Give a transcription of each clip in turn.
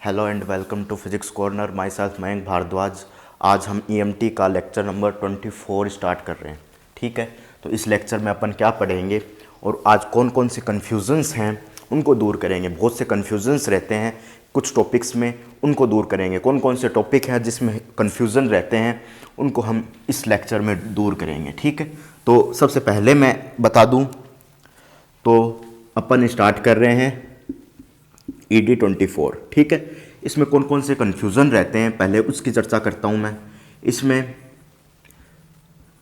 Hello and welcome to physics corner. Myself Mayank Bhardwaj. आज हम EMT का लेक्चर नंबर 24 स्टार्ट कर रहे हैं। ठीक है, तो इस लेक्चर में अपन क्या पढ़ेंगे और आज कौन कौन से कन्फ्यूज़न्स हैं उनको दूर करेंगे। बहुत से कन्फ्यूज़न्स रहते हैं कुछ टॉपिक्स में, उनको दूर करेंगे। कौन कौन से टॉपिक हैं जिसमें कन्फ्यूज़न रहते हैं उनको हम इस लेक्चर में दूर करेंगे। ठीक है, तो सबसे पहले मैं बता दूँ तो अपन स्टार्ट कर रहे हैं ED 24। ठीक है, इसमें कौन कौन से कन्फ्यूज़न रहते हैं पहले उसकी चर्चा करता हूँ मैं। इसमें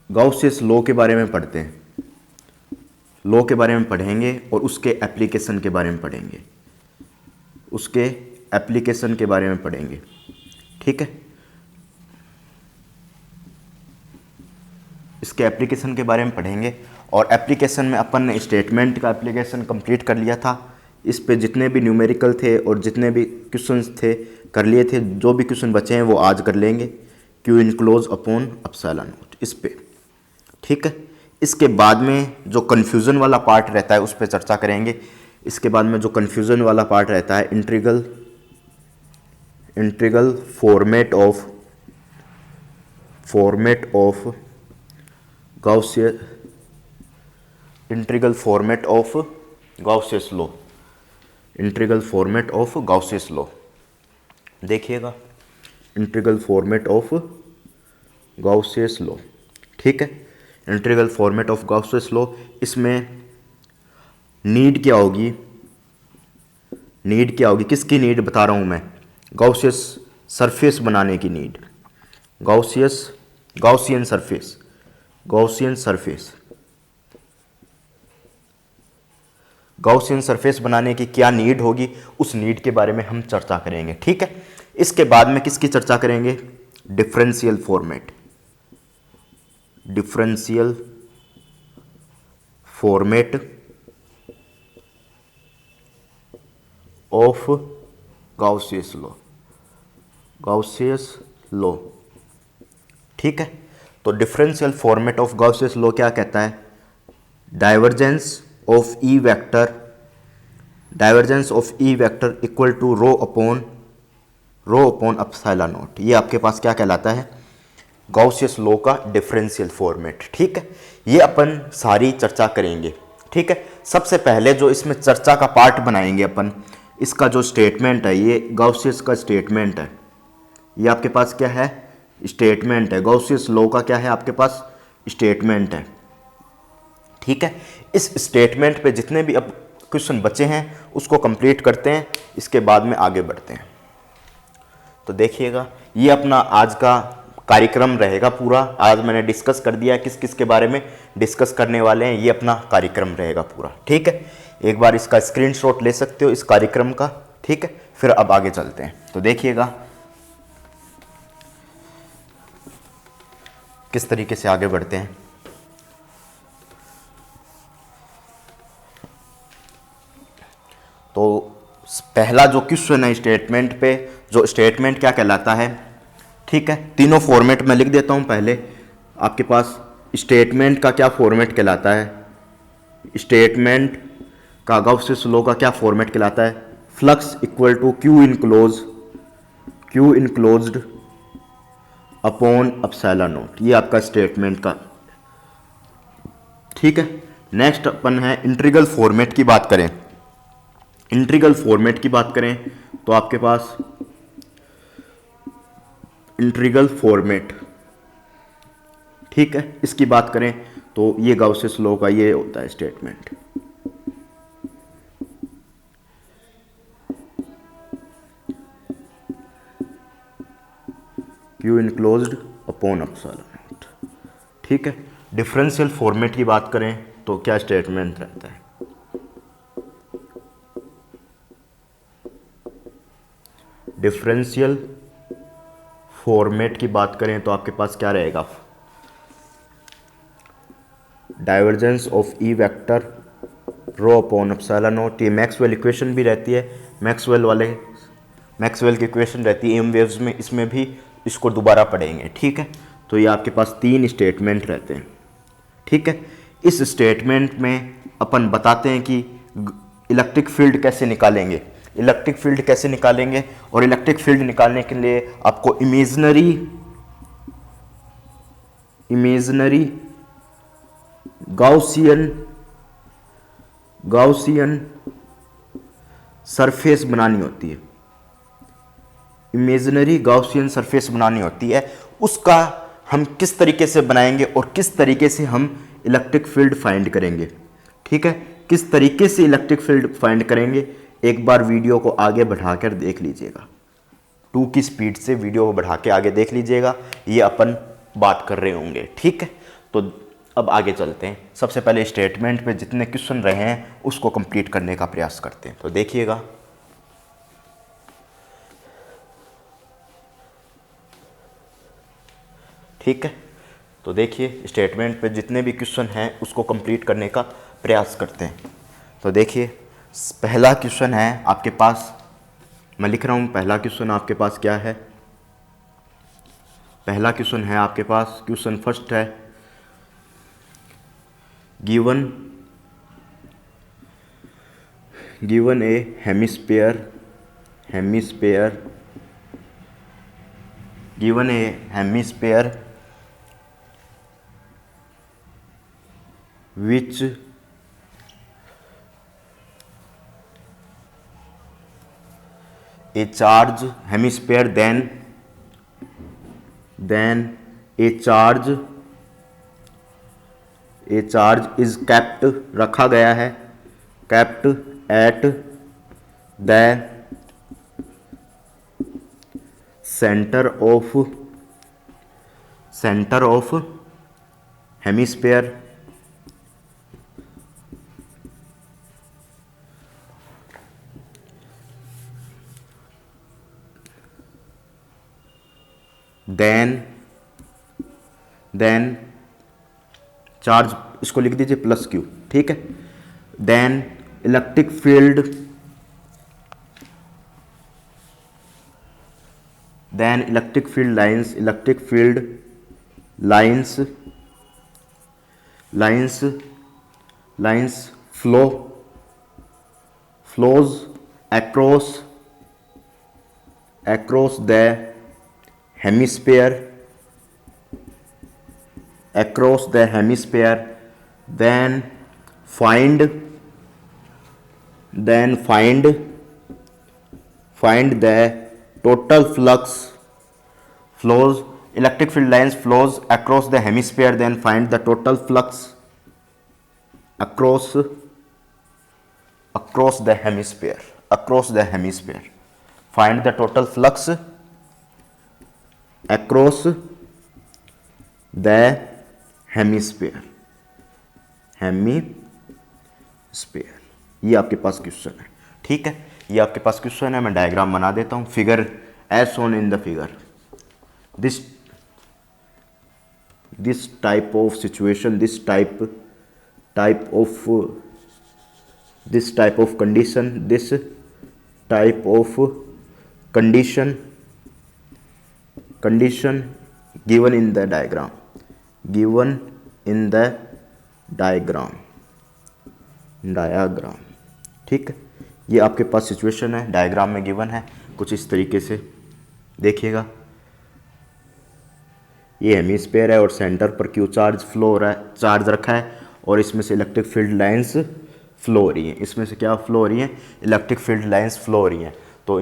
गाउसियस लॉ के बारे में पढ़ते हैं, लॉ के बारे में पढ़ेंगे और उसके एप्लीकेशन के बारे में पढ़ेंगे, उसके एप्लीकेशन के बारे में पढ़ेंगे। ठीक है, इसके एप्लीकेशन के बारे में पढ़ेंगे और एप्लीकेशन में अपन ने स्टेटमेंट का एप्लीकेशन कंप्लीट कर लिया था। इस पे जितने भी न्यूमेरिकल थे और जितने भी क्वेश्चंस थे कर लिए थे। जो भी क्वेश्चन बचे हैं वो आज कर लेंगे। Q enclose upon epsilon not इस पे। ठीक है, इसके बाद में जो कन्फ्यूज़न वाला पार्ट रहता है उस पर चर्चा करेंगे। इसके बाद में जो कन्फ्यूज़न वाला पार्ट रहता है integral format of Gauss's integral format of Gauss's law, integral format of Gauss's law. देखिएगा, integral format of Gauss's law. ठीक है, integral format of Gauss's law. इसमें नीड क्या होगी, किसकी नीड बता रहा हूं मैं? गाउसियस सरफेस बनाने की नीड, गाउसियन सरफेस बनाने की क्या नीड होगी, उस नीड के बारे में हम चर्चा करेंगे। ठीक है, इसके बाद में किसकी चर्चा करेंगे? Differential format of Gauss's law. ठीक है, तो differential format of Gauss's law क्या कहता है? Divergence of E vector equal to rho upon epsilon not. ये आपके पास क्या कहलाता है? गाउसियस लॉ का डिफरेंशियल फॉर्मेट। ठीक है, ये अपन सारी चर्चा करेंगे। ठीक है, सबसे पहले जो इसमें चर्चा का पार्ट बनाएंगे अपन, इसका जो स्टेटमेंट है, ये गाउसियस का स्टेटमेंट है। ये आपके पास क्या है? स्टेटमेंट है। गाउसियस लॉ का क्या है आपके पास? स्टेटमेंट है। ठीक है, इस स्टेटमेंट पे जितने भी अब क्वेश्चन बचे हैं उसको कंप्लीट करते हैं, इसके बाद में आगे बढ़ते हैं। तो देखिएगा, ये अपना आज का कार्यक्रम रहेगा पूरा। आज मैंने डिस्कस कर दिया किस किस के बारे में डिस्कस करने वाले हैं, ये अपना कार्यक्रम रहेगा पूरा। ठीक है, एक बार इसका स्क्रीनशॉट ले सकते हो इस कार्यक्रम का। ठीक है, फिर अब आगे चलते हैं। तो देखिएगा किस तरीके से आगे बढ़ते हैं। तो पहला जो क्वेश्चन है स्टेटमेंट पे, जो स्टेटमेंट क्या कहलाता है? ठीक है, तीनों फॉर्मेट में लिख देता हूं। पहले आपके पास स्टेटमेंट का क्या फॉर्मेट कहलाता है? स्टेटमेंट का गाउसियस लॉ का क्या फॉर्मेट कहलाता है? Flux equal to q enclosed upon epsilon not. ये आपका स्टेटमेंट का। ठीक है, नेक्स्ट अपन है इंटीग्रल फॉर्मेट की बात करें। इंटीग्रल फॉर्मेट की बात करें तो आपके पास इंटीग्रल फॉर्मेट, ठीक है, इसकी बात करें तो ये गाउसियस लॉ का ये होता है statement. Q enclosed upon epsilon not. ठीक है, डिफरेंशियल फॉर्मेट की बात करें तो क्या स्टेटमेंट रहता है? डिफरेंशियल फॉर्मेट की बात करें तो आपके पास क्या रहेगा? Divergence of E vector rho upon epsilon not. ये मैक्सवेल इक्वेशन भी रहती है, मैक्सवेल की इक्वेशन रहती है एम वेव्स में, इसमें भी इसको दोबारा पढ़ेंगे। ठीक है, तो ये आपके पास तीन स्टेटमेंट रहते हैं। ठीक है, इस स्टेटमेंट में अपन बताते हैं कि इलेक्ट्रिक फील्ड कैसे निकालेंगे। इलेक्ट्रिक फील्ड कैसे निकालेंगे, और इलेक्ट्रिक फील्ड निकालने के लिए आपको इमेजिनरी गाउसियन सरफेस बनानी होती है। इमेजिनरी गाउसियन सरफेस बनानी होती है। उसका हम किस तरीके से बनाएंगे और किस तरीके से हम इलेक्ट्रिक फील्ड फाइंड करेंगे, ठीक है, किस तरीके से इलेक्ट्रिक फील्ड फाइंड करेंगे, एक बार वीडियो को आगे बढ़ाकर देख लीजिएगा, 2 की स्पीड से वीडियो को बढ़ा के आगे देख लीजिएगा, ये अपन बात कर रहे होंगे, ठीक है। तो अब आगे चलते हैं। सबसे पहले स्टेटमेंट पे जितने क्वेश्चन रहे हैं उसको कंप्लीट करने का प्रयास करते हैं। तो देखिएगा, ठीक है। तो देखिए स्टेटमेंट पे जितने भी क्वेश्चन हैं उसको कंप्लीट करने का प्रयास करते हैं। तो देखिए पहला क्वेश्चन है आपके पास, मैं लिख रहा हूँ, पहला क्वेश्चन आपके पास क्या है, पहला क्वेश्चन है आपके पास, क्वेश्चन फर्स्ट है, given A hemisphere which a charge hemisphere then a charge is kept रखा गया है, kept at the center of hemisphere then charge, इसको लिख दीजिए प्लस क्यू, ठीक है। Then electric field lines flows across the hemisphere, then find the total flux flows, electric field lines flows across the hemisphere, then find the total flux across the hemisphere, find the total flux across the hemisphere, ये आपके पास question है, ठीक है। ये आपके पास question है, मैं diagram बना देता हूँ। Figure as shown in the figure, this type of situation, this type of condition given in the diagram, ठीक है। ये आपके पास सिचुएशन है, डायग्राम में गिवन है कुछ इस तरीके से, देखिएगा। ये हेमिस्फीयर है और सेंटर पर क्यू चार्ज फ्लो हो रहा है, चार्ज रखा है, और इसमें से इलेक्ट्रिक फील्ड लाइंस फ्लो हो रही हैं। इसमें से क्या फ्लो हो रही हैं? इलेक्ट्रिक फील्ड लाइंस फ्लो हो रही हैं। तो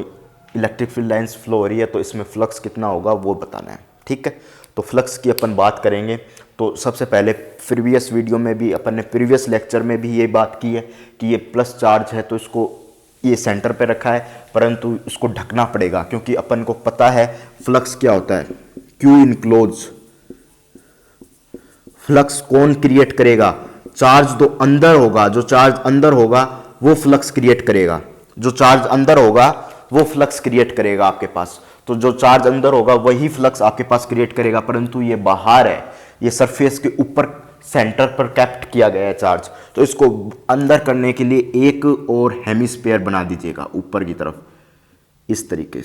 इलेक्ट्रिक फील्ड लाइंस फ्लो हो रही है तो इसमें फ्लक्स कितना होगा वो बताना है, ठीक है। तो फ्लक्स की अपन बात करेंगे। तो सबसे पहले प्रीवियस वीडियो में भी अपन ने, प्रीवियस लेक्चर में भी ये बात की है कि ये प्लस चार्ज है तो इसको ये सेंटर पे रखा है, परंतु इसको ढकना पड़ेगा क्योंकि अपन को पता है फ्लक्स क्या होता है, क्यू इनक्लोज। फ्लक्स कौन क्रिएट करेगा? चार्ज तो अंदर होगा, जो चार्ज अंदर होगा वो फ्लक्स क्रिएट करेगा, जो चार्ज अंदर होगा वो फ्लक्स क्रिएट करेगा आपके पास। तो जो चार्ज अंदर होगा वही फ्लक्स आपके पास क्रिएट करेगा, परंतु ये बाहर है, ये सरफेस के ऊपर सेंटर पर कैप्ट किया गया है चार्ज। तो इसको अंदर करने के लिए एक और हेमिस्फीयर बना दीजिएगा ऊपर की तरफ, इस तरीके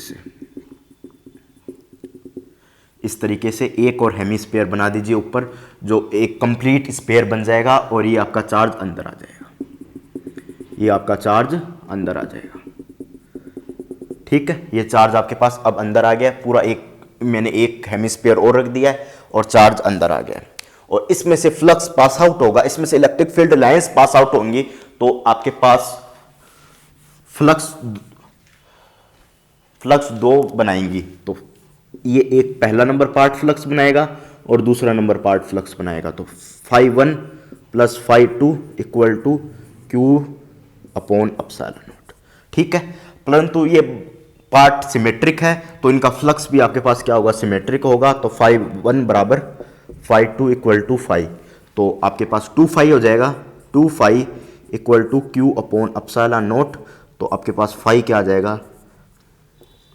से एक और हेमिस्फीयर बना दीजिए ऊपर, जो एक कंप्लीट स्फीयर बन जाएगा और ये आपका चार्ज अंदर आ जाएगा, ये आपका चार्ज अंदर आ जाएगा। ठीक है, ये चार्ज आपके पास अब अंदर आ गया पूरा, एक मैंने एक हेमिस्फीयर और रख दिया है और चार्ज अंदर आ गया है। और इसमें से फ्लक्स पास आउट होगा, इसमें से electric field lines pass out होंगी, तो आपके पास फ्लक्स फ्लक्स दो बनाएंगी। तो ये एक पहला नंबर पार्ट फ्लक्स बनाएगा और दूसरा नंबर पार्ट फ्लक्स बनाएगा। तो φ1 plus φ2 equal to Q upon epsilon not. ठीक है, परंतु ये पार्ट सिमेट्रिक है तो इनका फ्लक्स भी आपके पास क्या होगा, सिमेट्रिक होगा। तो φ1 बराबर φ2 इक्वल टू फाई, तो आपके पास 2φ हो जाएगा। 2φ equal to Q upon epsilon not. तो आपके पास फाई क्या आ जाएगा,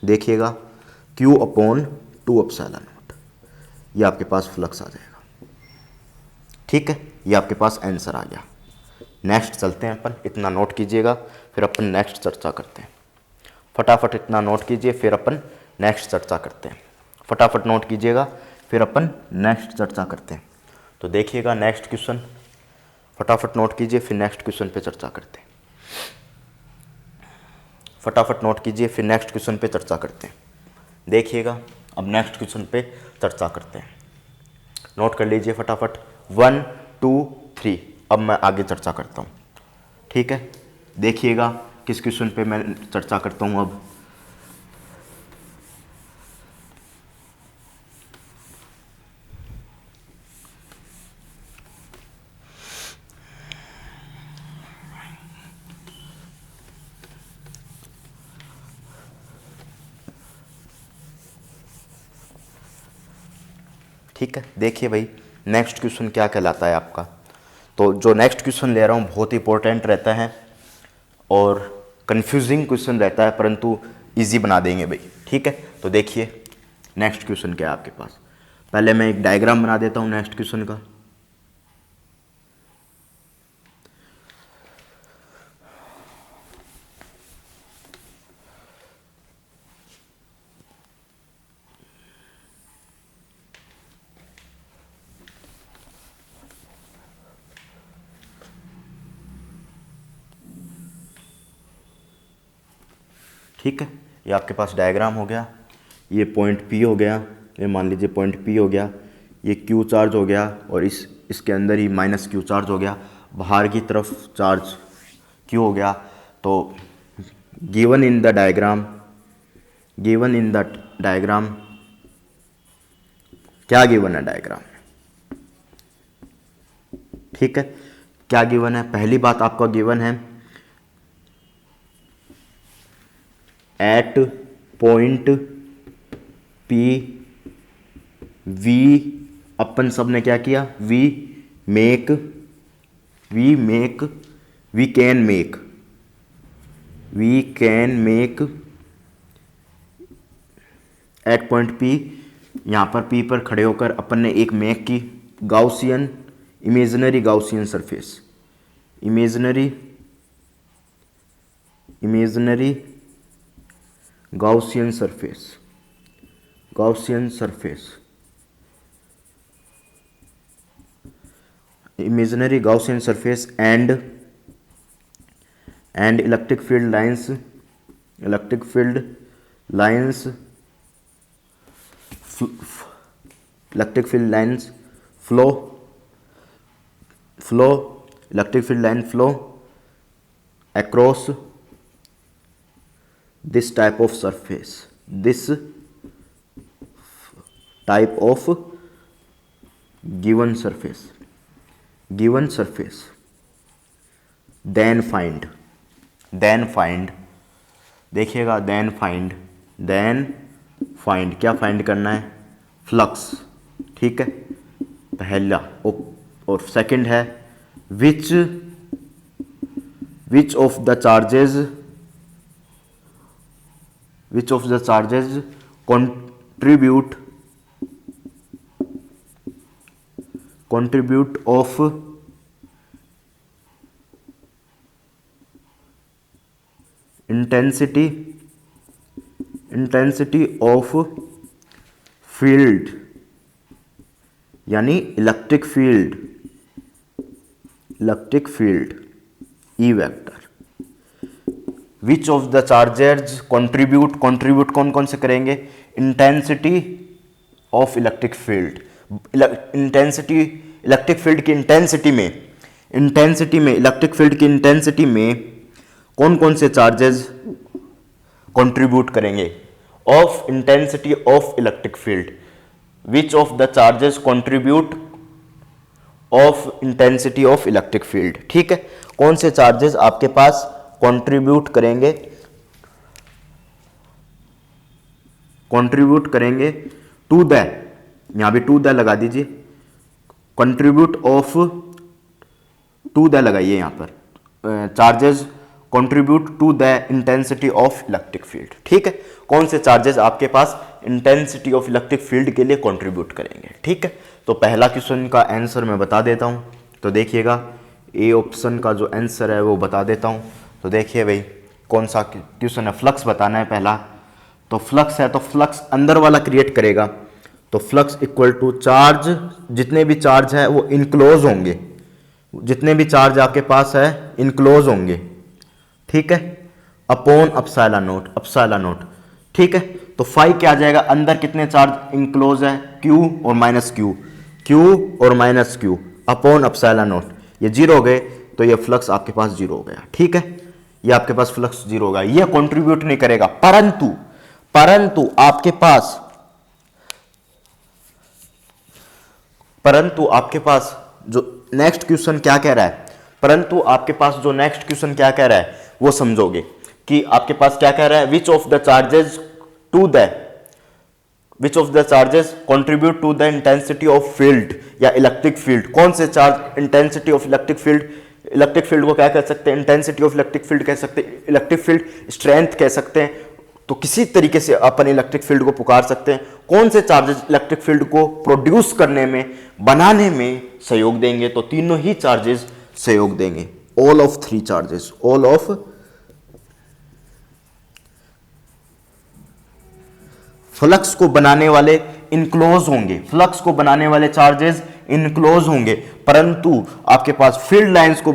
देखिएगा, Q अपॉन 2 एप्सिलॉन नॉट। ये आपके पास फ्लक्स आ जाएगा। ठीक है, ये आपके पास आंसर आ गया। नेक्स्ट चलते हैं अपन, इतना नोट कीजिएगा, फिर अपन नेक्स्ट चर्चा करते हैं। फटाफट इतना नोट कीजिए, फिर अपन नेक्स्ट चर्चा करते हैं। फटाफट नोट कीजिएगा, फिर अपन नेक्स्ट चर्चा करते हैं। तो देखिएगा नेक्स्ट क्वेश्चन, फटाफट नोट कीजिए, फिर नेक्स्ट क्वेश्चन पे चर्चा करते हैं। फटाफट नोट कीजिए, फिर नेक्स्ट क्वेश्चन पे चर्चा करते हैं। देखिएगा, अब नेक्स्ट क्वेश्चन पे चर्चा करते हैं। नोट कर लीजिए फटाफट, 1 2 3। अब मैं आगे चर्चा करता हूँ। ठीक है, देखिएगा किस क्वेश्चन पे मैं चर्चा करता हूँ अब। ठीक है, देखिए भाई नेक्स्ट क्वेश्चन क्या कहलाता है आपका। तो जो नेक्स्ट क्वेश्चन ले रहा हूँ बहुत इंपॉर्टेंट रहता है और कंफ्यूजिंग क्वेश्चन रहता है, परंतु इजी बना देंगे भाई। ठीक है, तो देखिए नेक्स्ट क्वेश्चन क्या है आपके पास। पहले मैं एक डायग्राम बना देता हूँ नेक्स्ट क्वेश्चन का। ठीक है, ये आपके पास डायग्राम हो गया। ये पॉइंट P हो गया, ये मान लीजिए पॉइंट P हो गया। ये Q चार्ज हो गया और इसके अंदर ही माइनस Q चार्ज हो गया। बाहर की तरफ चार्ज Q हो गया। तो given in the diagram, given in the diagram, क्या गिवन है डायग्राम। ठीक है, क्या गिवन है, पहली बात आपका गिवन है एट पॉइंट P V, अपन सब ने क्या किया, we can make at point P, यहाँ पर P पर खड़े होकर अपन ने एक मेक की Gaussian, imaginary Gaussian surface, imaginary Gaussian surface, imaginary Gaussian surface and electric field lines flow across this type of surface, given surface, then find, देखिएगा, then find क्या फाइंड करना है, फ्लक्स। ठीक है, पहला। और सेकंड है which of the charges contribute of intensity of field, यानी electric field, E vector. Which of the charges contribute कौन कौन से करेंगे, intensity of electric field, intensity electric field की इंटेंसिटी में इलेक्ट्रिक फील्ड की इंटेंसिटी में कौन कौन से चार्जेस कंट्रीब्यूट करेंगे, of intensity of electric field, which of the charges contribute of intensity of electric field. ठीक है, कौन से चार्जेस आपके पास कंट्रीब्यूट करेंगे टू द, यहां भी टू द लगा दीजिए, कंट्रीब्यूट ऑफ टू द लगाइए यहां पर, charges contribute to the intensity of electric field. ठीक है, कौन से चार्जेस आपके पास इंटेंसिटी ऑफ इलेक्ट्रिक फील्ड के लिए कंट्रीब्यूट करेंगे। ठीक है, तो पहला क्वेश्चन का आंसर मैं बता देता हूं, तो देखिएगा ए ऑप्शन का जो आंसर है वो बता देता हूं। तो देखिए भाई कौन सा क्वेश्चन है, फ्लक्स बताना है पहला, तो फ्लक्स है तो फ्लक्स अंदर वाला क्रिएट करेगा, तो फ्लक्स इक्वल टू चार्ज, जितने भी चार्ज है वो इनक्लोज होंगे, जितने भी चार्ज आपके पास है इनक्लोज होंगे। ठीक है, अपॉन अपसाइलन नोट। ठीक है, तो फाई क्या आ जाएगा, अंदर कितने चार्ज इनक्लोज है, क्यू और minus Q upon epsilon note, ये जीरो हो गए तो ये फ्लक्स आपके पास जीरो हो गया। ठीक है, ये आपके पास फ्लक्स जीरो होगा, ये कंट्रीब्यूट नहीं करेगा, परंतु आपके पास जो नेक्स्ट क्वेश्चन क्या कह रहा है, वो समझोगे कि आपके पास क्या कह रहा है, which of the charges contribute to the intensity of field या इलेक्ट्रिक फील्ड, कौन से charge intensity of electric field को क्या कह सकते हैं, इंटेंसिटी ऑफ इलेक्ट्रिक फील्ड कह सकते हैं, इलेक्ट्रिक फील्ड स्ट्रेंथ कह सकते हैं, तो किसी तरीके से अपन इलेक्ट्रिक फील्ड को पुकार सकते हैं, कौन से चार्जेस इलेक्ट्रिक फील्ड को प्रोड्यूस करने में, बनाने में सहयोग देंगे, तो तीनों ही चार्जेस सहयोग देंगे, all of three charges, all of flux को बनाने वाले इनक्लोज होंगे, फ्लक्स को बनाने वाले चार्जेस इनक्लोज होंगे, परंतु आपके पास फील्ड लाइंस को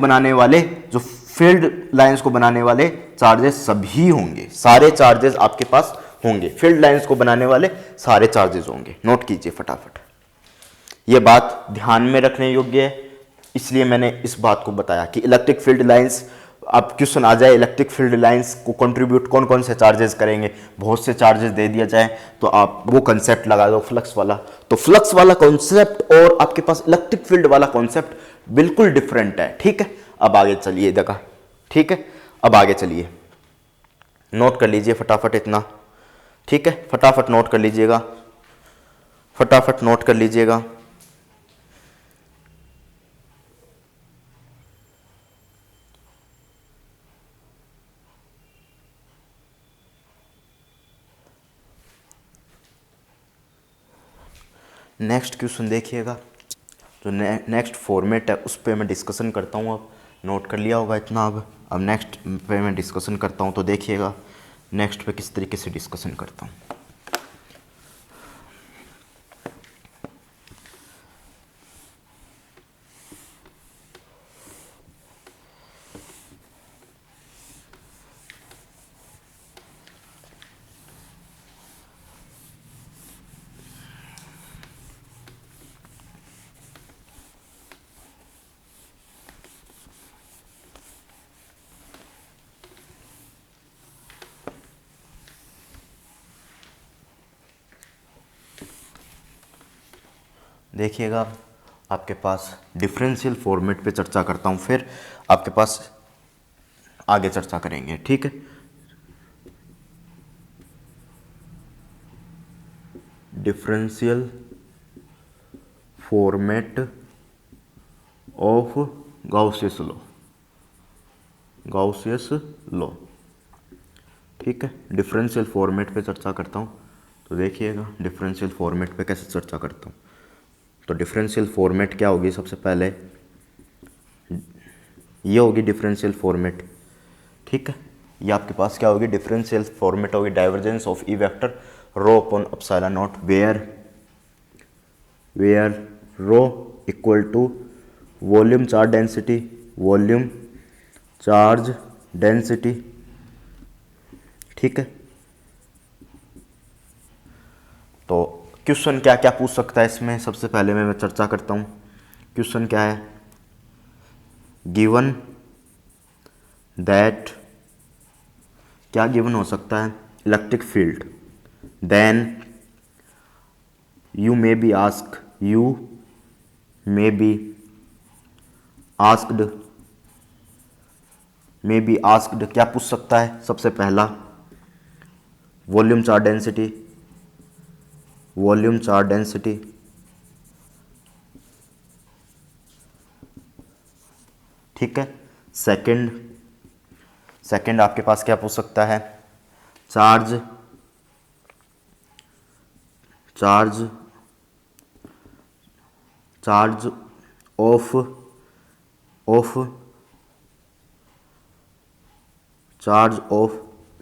बनाने वाले चार्जेस सभी होंगे, सारे चार्जेस आपके पास होंगे, फील्ड लाइंस को बनाने वाले सारे चार्जेस होंगे। नोट कीजिए फटाफट, यह बात ध्यान में रखने योग्य है, इसलिए मैंने इस बात को बताया कि इलेक्ट्रिक फील्ड लाइंस, अब क्वेश्चन आ जाए इलेक्ट्रिक फील्ड लाइंस को कंट्रीब्यूट कौन कौन से चार्जेस करेंगे, बहुत से चार्जेस दे दिया जाए तो आप वो कंसेप्ट लगा दो फ्लक्स वाला, तो फ्लक्स वाला कॉन्सेप्ट और आपके पास इलेक्ट्रिक फील्ड वाला कॉन्सेप्ट बिल्कुल डिफरेंट है। ठीक है, अब आगे चलिए देखा, ठीक है, अब आगे चलिए, नोट कर लीजिए फटाफट इतना। ठीक है, फटाफट नोट कर लीजिएगा, नेक्स्ट क्वेश्चन देखिएगा, जो नेक्स्ट फॉर्मेट है उस पर मैं डिस्कशन करता हूँ। अब नोट कर लिया होगा इतना, अब नेक्स्ट पे मैं डिस्कशन करता हूँ, तो देखिएगा नेक्स्ट पे किस तरीके से डिस्कशन करता हूँ। देखिएगा आपके पास डिफरेंशियल फॉर्मेट पे चर्चा करता हूँ, फिर आपके पास आगे चर्चा करेंगे। ठीक है, differential format of Gauss's law. ठीक है, डिफरेंशियल फॉर्मेट पे चर्चा करता हूँ, तो देखिएगा डिफरेंशियल फॉर्मेट पे कैसे चर्चा करता हूँ। तो डिफरेंशियल फॉर्मेट क्या होगी, सबसे पहले ये होगी डिफरेंशियल फॉर्मेट। ठीक है, ये आपके पास क्या होगी, डिफरेंशियल फॉर्मेट होगी, divergence of E vector rho upon epsilon not, where rho equal to volume charge density ठीक है। तो क्वेश्चन क्या क्या पूछ सकता है इसमें, सबसे पहले मैं चर्चा करता हूँ। क्वेश्चन क्या है, गिवन दैट, क्या गिवन हो सकता है, electric field, then you may be ask, you may be asked, may be asked क्या पूछ सकता है, सबसे पहला volume charge density, volume charge density, ठीक है। सेकंड आपके पास क्या पूछ सकता है, charge charge charge of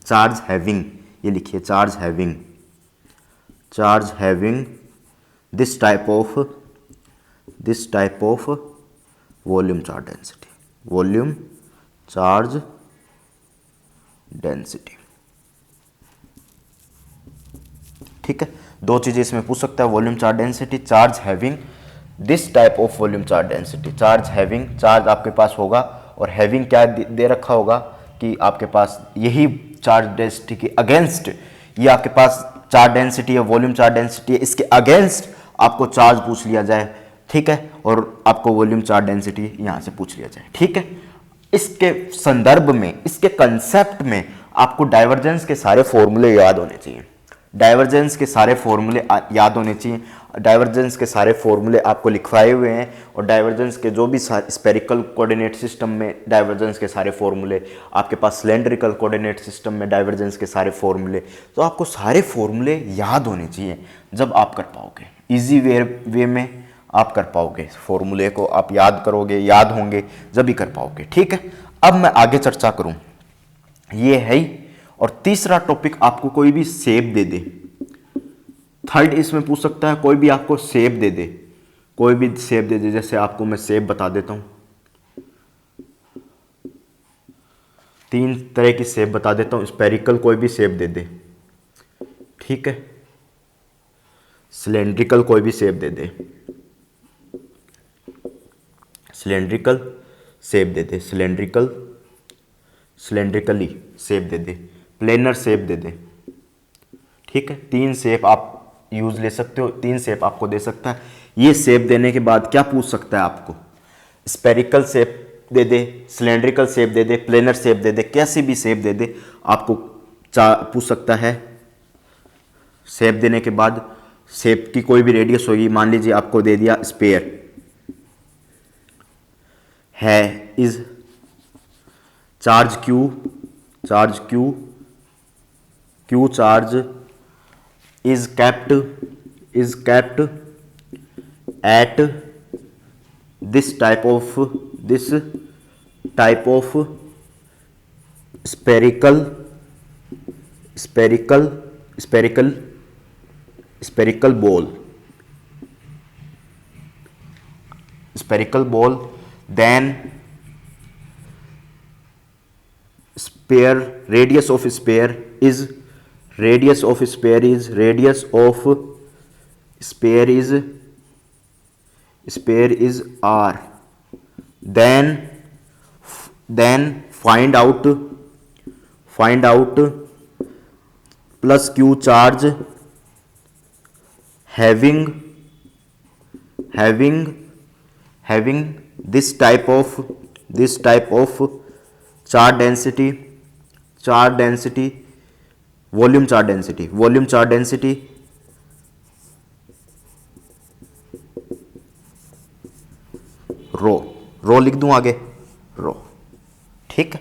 charge having, ये लिखिए charge having this type of volume charge density, ठीक है। दो चीजें इसमें पूछ सकता है, volume charge density, charge having this type of volume charge density. Charge having, charge आपके पास होगा और हैविंग क्या दे रखा होगा कि आपके पास यही चार्ज डेंसिटी के अगेंस्ट, ये आपके पास चार्ज डेंसिटी है, वॉल्यूम चार्ज डेंसिटी है, इसके अगेंस्ट आपको चार्ज पूछ लिया जाए, ठीक है, और आपको वॉल्यूम चार्ज डेंसिटी यहां से पूछ लिया जाए, ठीक है। इसके संदर्भ में, इसके कंसेप्ट में आपको डाइवर्जेंस के सारे फॉर्मूले याद होने चाहिए, डाइवर्जेंस के सारे फॉर्मूले याद होने चाहिए। डाइवर्जेंस के सारे फॉर्मूले आपको लिखवाए हुए हैं, और डाइवर्जेंस के जो भी स्पेरिकल कोऑर्डिनेट सिस्टम में डाइवर्जेंस के सारे फॉर्मूले, आपके पास सिलेंड्रिकल कोऑर्डिनेट सिस्टम में डाइवर्जेंस के सारे फॉर्मूले, तो आपको सारे फॉर्मूले याद होने चाहिए जब आप कर पाओगे, इजी वे में आप कर पाओगे, फॉर्मूले को आप याद करोगे, याद होंगे जब भी कर पाओगे, ठीक है। अब मैं आगे चर्चा करूं, ये है ही। और तीसरा टॉपिक, आपको कोई भी शेप दे दे, थर्ड इसमें पूछ सकता है, कोई भी आपको शेप दे दे, कोई भी शेप दे दे, जैसे आपको मैं शेप बता देता हूं, 3 तरह की शेप बता देता हूं, स्पेरिकल कोई भी शेप दे दे, ठीक है, सिलेंड्रिकल कोई भी शेप दे दे, सिलेंड्रिकली शेप दे दे, प्लेनर शेप दे दे, ठीक है। 3 शेप आप यूज ले सकते हो, 3 शेप आपको दे सकता है। ये शेप देने के बाद क्या पूछ सकता है आपको, स्पेरिकल शेप दे दे, सिलेंड्रिकल शेप दे दे, प्लेनर शेप दे दे, कैसी भी शेप दे दे, आपको पूछ सकता है। शेप देने के बाद शेप की कोई भी रेडियस होगी, मान लीजिए आपको दे दिया स्पेयर है, is charge Q charge is kept at this type of spherical ball, then radius of sphere is r, then find out plus q charge having this type of charge density, volume charge density rho लिख दूं आगे, रो, ठीक है।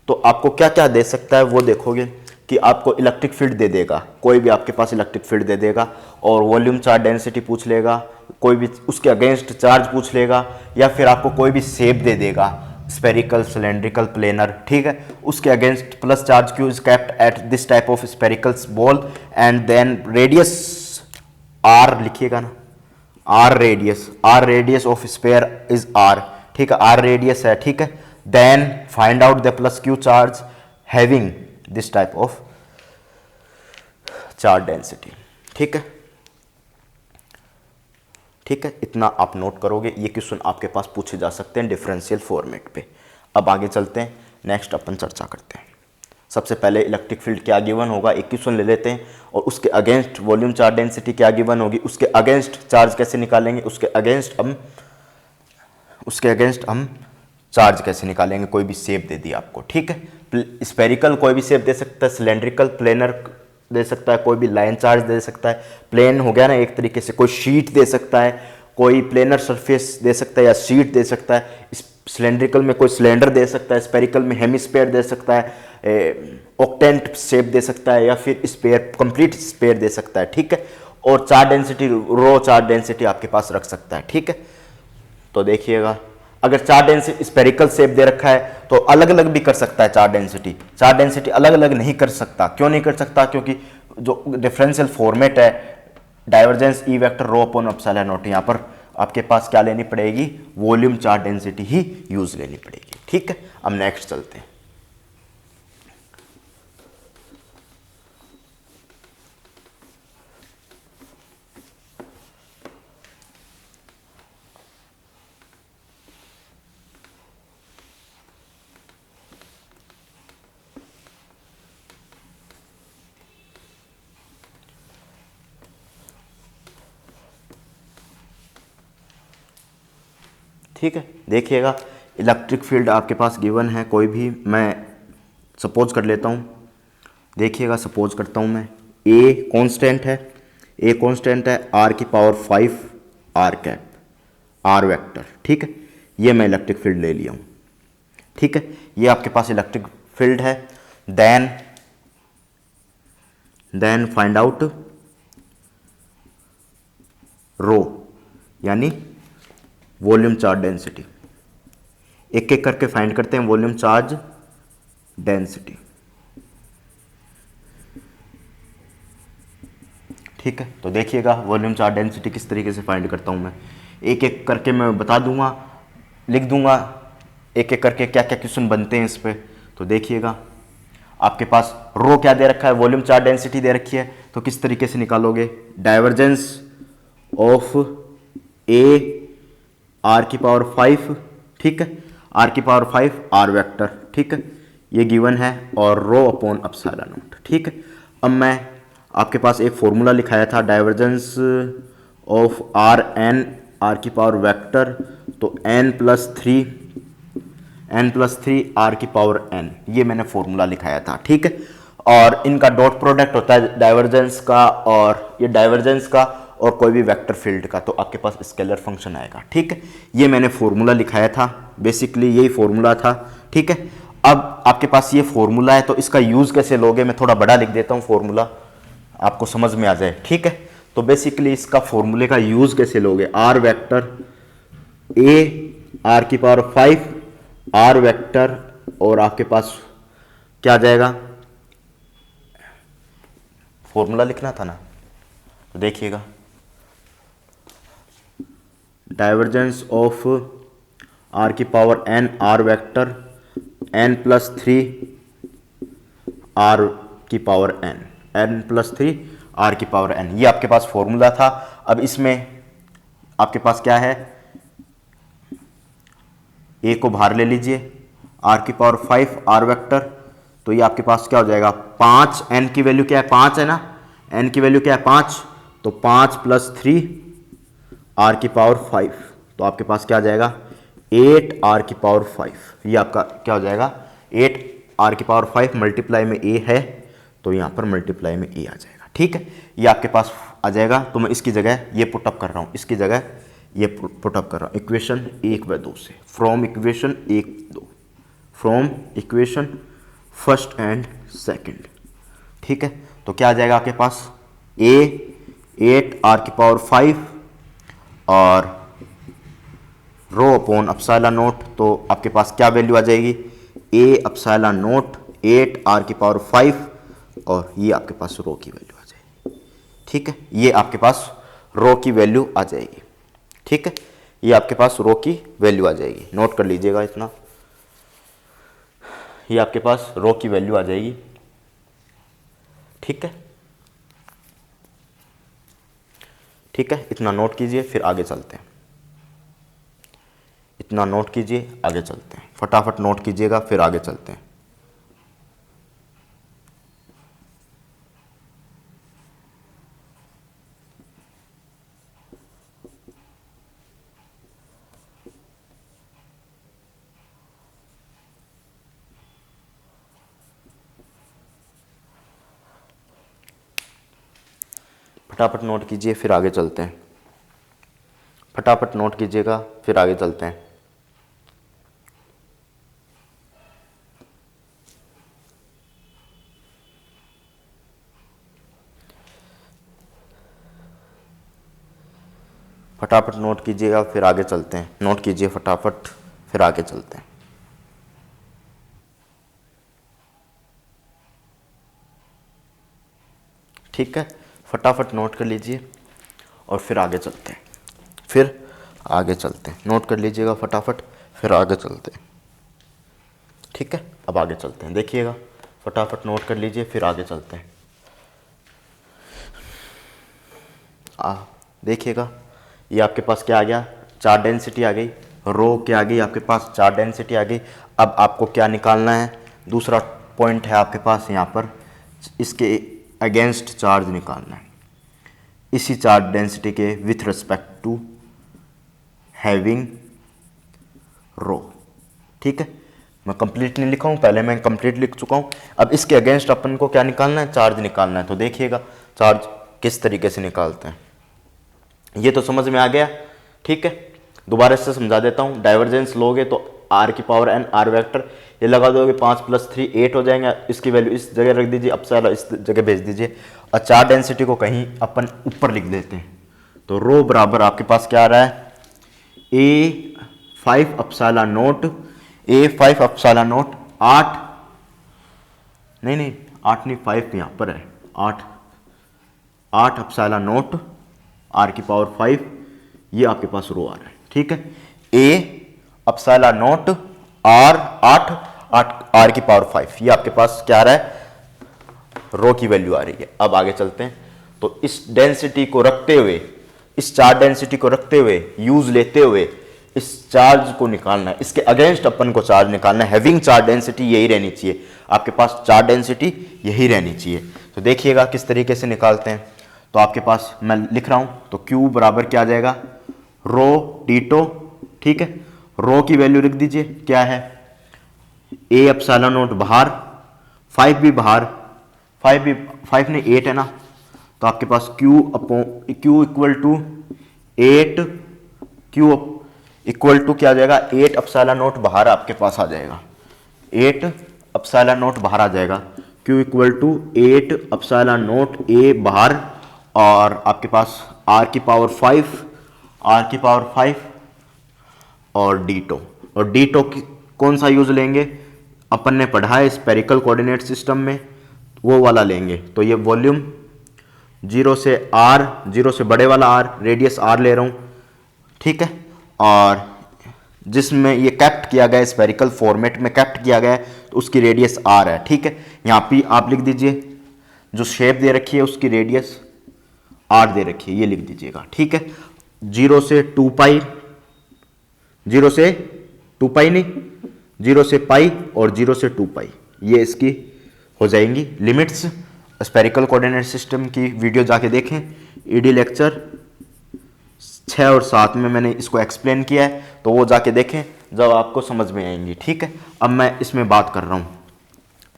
तो आपको क्या क्या दे सकता है वो देखोगे कि आपको इलेक्ट्रिक फील्ड दे देगा, कोई भी आपके पास इलेक्ट्रिक फील्ड दे देगा, और वॉल्यूम चार्ज डेंसिटी पूछ लेगा, कोई भी उसके अगेंस्ट चार्ज पूछ लेगा, या फिर आपको कोई भी शेप दे देगा, स्पेरिकल, सिलेंड्रिकल, प्लेनर, ठीक है, उसके against plus charge q is kept at this type of spherical ball, and then radius r लिखिएगा ना, r radius of sphere is r, ठीक है, आर रेडियस है, ठीक है। Then find out the plus Q charge having this type of charge density. ठीक है, ठीक है, इतना आप नोट करोगे। ये क्वेश्चन आपके पास पूछे जा सकते हैं डिफरेंशियल फॉर्मेट पे। अब आगे चलते हैं, नेक्स्ट अपन चर्चा करते हैं। सबसे पहले इलेक्ट्रिक फील्ड क्या गिवन होगा, एक क्वेश्चन ले लेते हैं, और उसके अगेंस्ट वॉल्यूम चार्ज डेंसिटी क्या गिवन होगी, उसके अगेंस्ट चार्ज कैसे निकालेंगे, उसके अगेंस्ट हम चार्ज कैसे निकालेंगे। कोई भी शेप दे दी आपको, ठीक है, स्फेरिकल कोई भी शेप दे सकता है, सिलेंड्रिकल, प्लेनर दे सकता है, कोई भी लाइन चार्ज दे सकता है, प्लेन हो गया ना एक तरीके से, कोई शीट दे सकता है, कोई प्लेनर सरफेस दे सकता है या शीट दे सकता है, सिलेंड्रिकल में कोई सिलेंडर दे सकता है, स्फेरिकल में हेमिस्फेयर दे सकता है, ऑक्टेंट शेप दे सकता है, या फिर स्पेयर, कंप्लीट स्पेयर दे सकता है। ठीक है, और चार्ज डेंसिटी, रो चार्ज डेंसिटी आपके पास रख सकता है। ठीक है, तो देखिएगा, अगर चार्ज डेंसिटी स्फेरिकल शेप दे रखा है तो अलग अलग भी कर सकता है चार्ज डेंसिटी अलग अलग नहीं कर सकता। क्यों नहीं कर सकता, क्योंकि जो डिफरेंशियल फॉर्मेट है, divergence E vector rho upon epsilon not, यहाँ पर आपके पास क्या लेनी पड़ेगी, वॉल्यूम चार्ज डेंसिटी ही यूज लेनी पड़ेगी। ठीक है, अब नेक्स्ट चलते हैं। ठीक है, देखिएगा, इलेक्ट्रिक फील्ड आपके पास गिवन है, कोई भी मैं सपोज कर लेता हूँ। देखिएगा, सपोज करता हूँ मैं, ए कांस्टेंट है, आर की power 5 r cap, r vector. ठीक है, ये मैं इलेक्ट्रिक फील्ड ले लिया हूँ। ठीक है, ये आपके पास इलेक्ट्रिक फील्ड है। देन फाइंड आउट रो, यानी वॉल्यूम चार्ज डेंसिटी। एक एक करके फाइंड करते हैं वॉल्यूम चार्ज डेंसिटी। ठीक है, तो देखिएगा वॉल्यूम चार्ज डेंसिटी किस तरीके से फाइंड करता हूं मैं, एक एक करके मैं बता दूंगा, लिख दूंगा एक एक करके क्या क्या क्वेश्चन बनते हैं इस पे। तो देखिएगा, आपके पास रो क्या दे रखा है, वॉल्यूम चार्ज डेंसिटी दे रखी है, तो किस तरीके से निकालोगे, डाइवर्जेंस ऑफ ए आर की पावर 5, ठीक है, आर की पावर 5 आर वेक्टर। ठीक है, ये गिवन है, और रो अपॉन एप्सिलॉन नॉट। ठीक है, अब मैं आपके पास एक फॉर्मूला लिखाया था, divergence of r n r की पावर वेक्टर, तो n+3 आर की पावर n, ये मैंने फॉर्मूला लिखाया था। ठीक है, और इनका डॉट प्रोडक्ट होता है डाइवर्जेंस का, और ये डाइवर्जेंस का और कोई भी वेक्टर फील्ड का, तो आपके पास स्केलर फंक्शन आएगा। ठीक है, ये मैंने फॉर्मूला लिखाया था, बेसिकली यही फॉर्मूला था। ठीक है, अब आपके पास ये फॉर्मूला है, तो इसका यूज कैसे लोगे, मैं थोड़ा बड़ा लिख देता हूँ फॉर्मूला, आपको समझ में आ जाए। ठीक है, तो बेसिकली इसका फॉर्मूले का यूज कैसे लोगे, आर वेक्टर ए आर की पावर 5 आर वेक्टर, और आपके पास क्या आ जाएगा, फॉर्मूला लिखना था ना, तो देखिएगा, डाइवर्जेंस ऑफ आर की power n r vector n+3 r की पावर n+3 आर की पावर n, ये आपके पास फॉर्मूला था। अब इसमें आपके पास क्या है, ए को बाहर ले लीजिए, आर की पावर 5 आर वेक्टर, तो ये आपके पास क्या हो जाएगा, 5, n की वैल्यू क्या है, 5 है ना, n की वैल्यू क्या है, 5, तो 5+3 आर की पावर 5, तो आपके पास क्या आ जाएगा, 8 आर की पावर 5, ये आपका क्या हो जाएगा, 8 आर की पावर 5 मल्टीप्लाई में ए है, तो यहाँ पर मल्टीप्लाई में ए आ जाएगा। ठीक है, ये आपके पास आ जाएगा, तो मैं इसकी जगह ये पुटअप कर रहा हूँ, इसकी जगह ये पुटअप कर रहा हूँ, इक्वेशन 1 व 2 से, from equation 1-2, from equation first and second. ठीक है, तो क्या आ जाएगा आपके पास, ए 8 आर की पावर 5 और रो अपॉन एप्सिलॉन नॉट, तो आपके पास क्या वैल्यू आ जाएगी, ए एप्सिलॉन नॉट 8 आर की पावर 5, और ये आपके पास रो की वैल्यू आ जाएगी। ठीक है, ये आपके पास रो की वैल्यू आ जाएगी। ठीक है, ये आपके पास रो की वैल्यू आ जाएगी, नोट कर लीजिएगा इतना, ये आपके पास रो की वैल्यू आ जाएगी। ठीक है, ठीक है, इतना नोट कीजिए फिर आगे चलते हैं। इतना नोट कीजिए, आगे चलते हैं। फटाफट नोट कीजिएगा फिर आगे चलते हैं। फटाफट नोट कीजिए फिर आगे चलते हैं। फटाफट नोट कीजिएगा फिर आगे चलते हैं। फटाफट नोट कीजिएगा फिर आगे चलते हैं। नोट कीजिए फटाफट फिर आगे चलते हैं। ठीक है, फटाफट नोट कर लीजिए और फिर आगे चलते हैं। फिर आगे चलते हैं। नोट कर लीजिएगा फटाफट फिर आगे चलते हैं। ठीक है, अब आगे चलते हैं। देखिएगा, फटाफट नोट कर लीजिए फिर आगे चलते हैं। देखिएगा, ये आपके पास क्या आ गया, चार्ज डेंसिटी आ गई। रो क्या आ गई आपके पास, चार्ज डेंसिटी आ गई। अब आपको क्या निकालना है, दूसरा पॉइंट है आपके पास यहाँ पर, इसके अगेंस्ट चार्ज निकालना है, इसी चार्ज डेंसिटी के विथ रिस्पेक्ट टू हैविंग रो। ठीक है, मैं कंप्लीट नहीं लिखा हूँ, पहले मैं कंप्लीट लिख चुका हूँ। अब इसके अगेंस्ट अपन को क्या निकालना है, चार्ज निकालना है। तो देखिएगा चार्ज किस तरीके से निकालते हैं, ये तो समझ में आ गया। ठीक है, दोबारा से समझा देता हूँ। डाइवर्जेंस लोगे तो r की पावर n r वेक्टर ये लगा दोगे, 5 + 3 8 हो जाएंगे। इसकी वैल्यू इस जगह रख दीजिए, अपसाइला इस जगह भेज दीजिए, और चार्ज डेंसिटी को कहीं अपन ऊपर लिख देते हैं। तो रो बराबर आपके पास क्या आ रहा है, A5 अपसाइला नोट, A5 अपसाइला नोट 8 नहीं 8 नहीं 5 यहाँ पर है, 8 अपसाइला नोट r की पावर 5, ये आपके पास रो आ रहा है। ठीक है, A अपसाइला नोट r 8 r की पावर 5, ये आपके पास क्या आ रहा है, रो की वैल्यू आ रही है। अब आगे चलते हैं। तो इस डेंसिटी को रखते हुए, इस चार्ज डेंसिटी को रखते हुए, यूज लेते हुए इस चार्ज को निकालना है, इसके अगेंस्ट अपन को चार्ज निकालना है। हैविंग चार्ज डेंसिटी यही रहनी चाहिए आपके पास, चार्ज डेंसिटी यही रहनी चाहिए। तो देखिएगा किस तरीके से निकालते हैं। तो आपके पास मैं लिख रहा हूं, तो Q बराबर क्या आ जाएगा, रो डीटो। ठीक है, रो की वैल्यू लिख दीजिए, क्या है, A अपसाइलन नोट बाहर, 5 भी बाहर, 5 ने 8 है ना, तो आपके पास Q equal to 8, Q equal to क्या आ जाएगा, 8 अपसाइलन नोट बाहर आपके पास आ जाएगा, 8 अपसाइलन नोट बाहर आ जाएगा। Q equal to 8 epsilon not A बाहर, और आपके पास R की पावर 5 और डीटो। और डीटो की कौन सा यूज लेंगे, अपन ने पढ़ा है स्पेरिकल कोऑर्डिनेट सिस्टम में, वो वाला लेंगे। तो ये वॉल्यूम 0 से R, 0 से बड़े वाला R, रेडियस R ले रहा हूँ। ठीक है, और जिसमें ये कैप्ट किया गया है, स्पेरिकल फॉर्मेट में कैप्ट किया गया है, तो उसकी रेडियस R है। ठीक है, यहाँ पे आप लिख दीजिए, जो शेप दे रखी है उसकी रेडियस R दे रखी है, ये लिख दीजिएगा। ठीक है, 0 से 2 पाई, 0 से 2 पाई नहीं, 0 से पाई और 0 से 2 पाई, ये इसकी हो जाएंगी लिमिट्स। स्पेरिकल कोऑर्डिनेट सिस्टम की वीडियो जाके देखें, ईडी लेक्चर 6 और 7 में मैंने इसको एक्सप्लेन किया है, तो वो जाके देखें, जब आपको समझ में आएंगी। ठीक है, अब मैं इसमें बात कर रहा हूँ,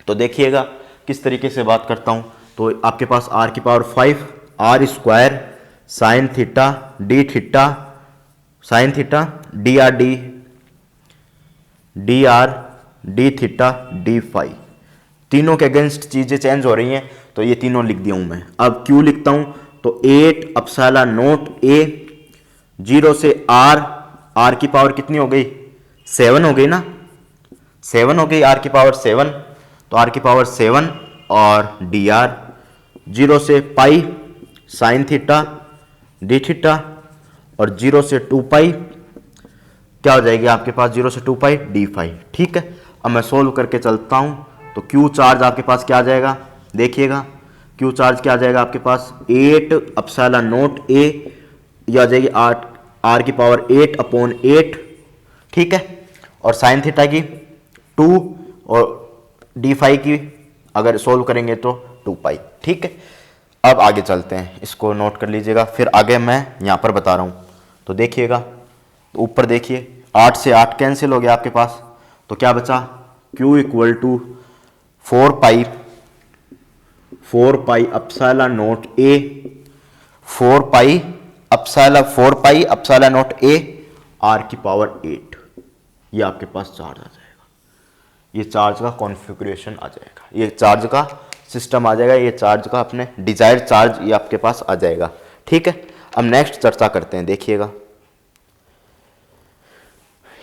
तो देखिएगा किस तरीके से बात करता हूँ। तो आपके पास R की power 5, R square sine theta d theta, sine theta d r d theta d phi, तीनों के अगेंस्ट चीजें चेंज हो रही हैं, तो ये तीनों लिख दिया हूं मैं। अब Q लिखता हूं, तो 8 अपसाइला नोट A, 0 से R की पावर कितनी हो गई, 7 हो गई ना, 7 हो गई, R की पावर 7, तो R की पावर 7 और dr, 0 से pi sine theta d theta, और 0 से 2 पाई क्या हो जाएगी आपके पास, 0 से 2 पाई डी फाई। ठीक है, अब मैं सोल्व करके चलता हूं, तो Q चार्ज आपके पास क्या आ जाएगा, देखिएगा Q चार्ज क्या आ जाएगा आपके पास, 8 अपसाइला नोट A ये आ जाएगी आर की पावर 8/8, ठीक है। और साइन थीटा की 2 और डी फाई की अगर सोल्व करेंगे तो 2 पाई, ठीक है। अब आगे चलते हैं, इसको नोट कर लीजिएगा, फिर आगे मैं यहाँ पर बता रहा हूँ। तो देखिएगा, तो ऊपर देखिए 8 से 8 कैंसिल हो गया आपके पास, तो क्या बचा, Q equal to 4 pi epsilon not a, 4 pi epsilon not a r की पावर 8। ये आपके पास चार्ज आ जाएगा, ये चार्ज का कॉन्फ़िगरेशन आ जाएगा, ये चार्ज का सिस्टम आ जाएगा, ये चार्ज का अपने डिजायर्ड चार्ज ये आपके पास आ जाएगा, ठीक है। अब नेक्स्ट चर्चा करते हैं, देखिएगा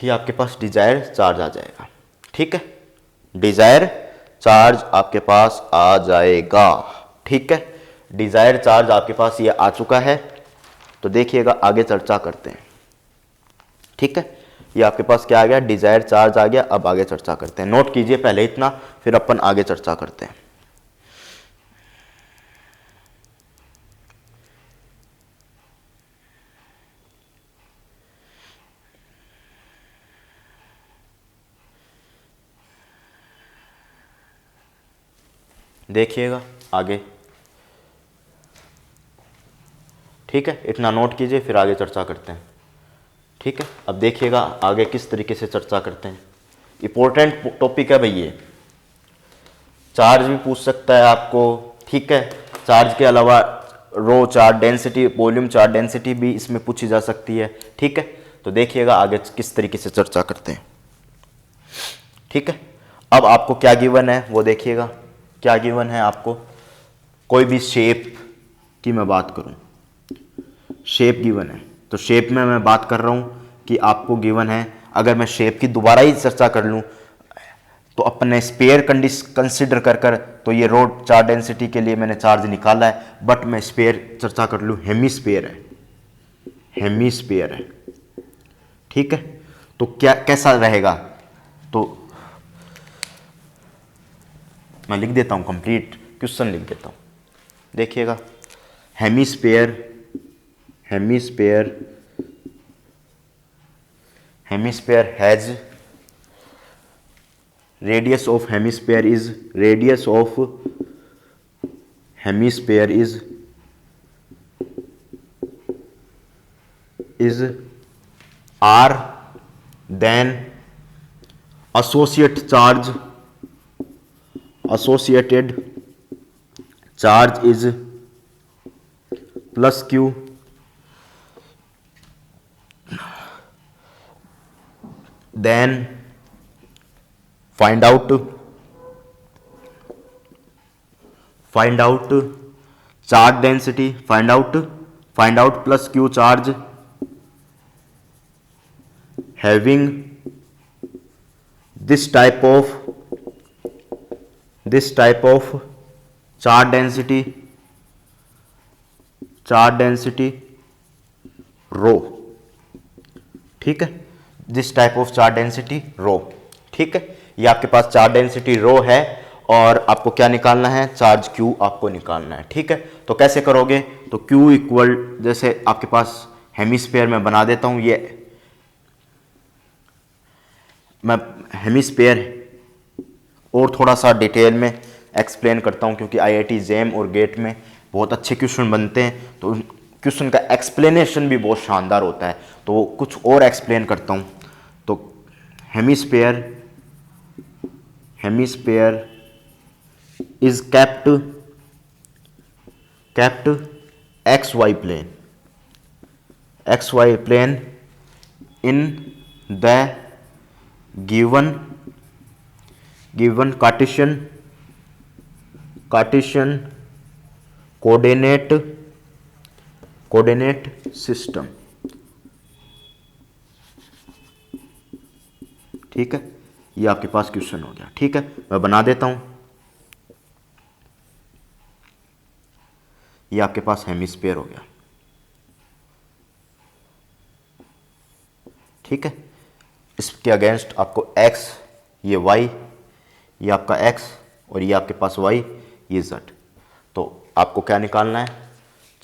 ये आपके पास डिजायर चार्ज आ जाएगा, ठीक है। डिजायर चार्ज आपके पास आ जाएगा, ठीक है। डिजायर चार्ज आपके पास ये आ चुका है, तो देखिएगा आगे चर्चा करते हैं, ठीक है। ये आपके पास क्या आ गया, डिजायर चार्ज आ गया। अब आगे चर्चा करते हैं, नोट कीजिए पहले इतना, फिर अपन आगे चर्चा करते हैं। देखिएगा आगे, ठीक है, इतना नोट कीजिए, फिर आगे चर्चा करते हैं, ठीक है। अब देखिएगा आगे किस तरीके से चर्चा करते हैं, इंपॉर्टेंट टॉपिक है भाई ये, चार्ज भी पूछ सकता है आपको, ठीक है। चार्ज के अलावा rho charge density, volume charge density भी इसमें पूछी जा सकती है, ठीक है। तो देखिएगा आगे किस तरीके से चर्चा करते हैं, ठीक है। अब आपको क्या गिवन है वो देखिएगा, क्या गिवन है आपको, कोई भी शेप की मैं बात करूं, शेप गिवन है, तो शेप में मैं बात कर रहा हूं कि आपको गिवन है, अगर मैं शेप की दोबारा ही चर्चा कर लूं तो अपने स्पेयर कंसिडर कर तो ये रोड चार्ज डेंसिटी के लिए मैंने चार्ज निकाला है, बट मैं स्पेयर चर्चा कर लूं, हेमीस्फीयर है, ठीक है। तो क्या कैसा रहेगा, तो मैं लिख देता हूं, कंप्लीट क्वेश्चन लिख देता हूं, देखिएगा। Hemisphere has radius of hemisphere is r, then associated charge is plus q, then find out charge density, find out plus q charge having this type of charge density rho, ठीक है। This type of charge density rho, ठीक है। ये आपके पास charge density rho है और आपको क्या निकालना है, चार्ज Q आपको निकालना है, ठीक है। तो कैसे करोगे, तो Q इक्वल, जैसे आपके पास हेमीस्फीयर में बना देता हूं, ये मैं हेमीस्फीयर और थोड़ा सा डिटेल में एक्सप्लेन करता हूं, क्योंकि IIT JEM और गेट में बहुत अच्छे क्वेश्चन बनते हैं, तो क्वेश्चन का एक्सप्लेनेशन भी बहुत शानदार होता है, तो कुछ और एक्सप्लेन करता हूं। तो hemisphere is kept XY plane in the given Cartesian coordinate system, ठीक है। ये आपके पास क्वेश्चन हो गया, ठीक है। मैं बना देता हूं, ये आपके पास हेमीस्फीयर हो गया, ठीक है। इसके अगेंस्ट आपको x, ये y, ये आपका x और ये आपके पास y, ये z। तो आपको क्या निकालना है,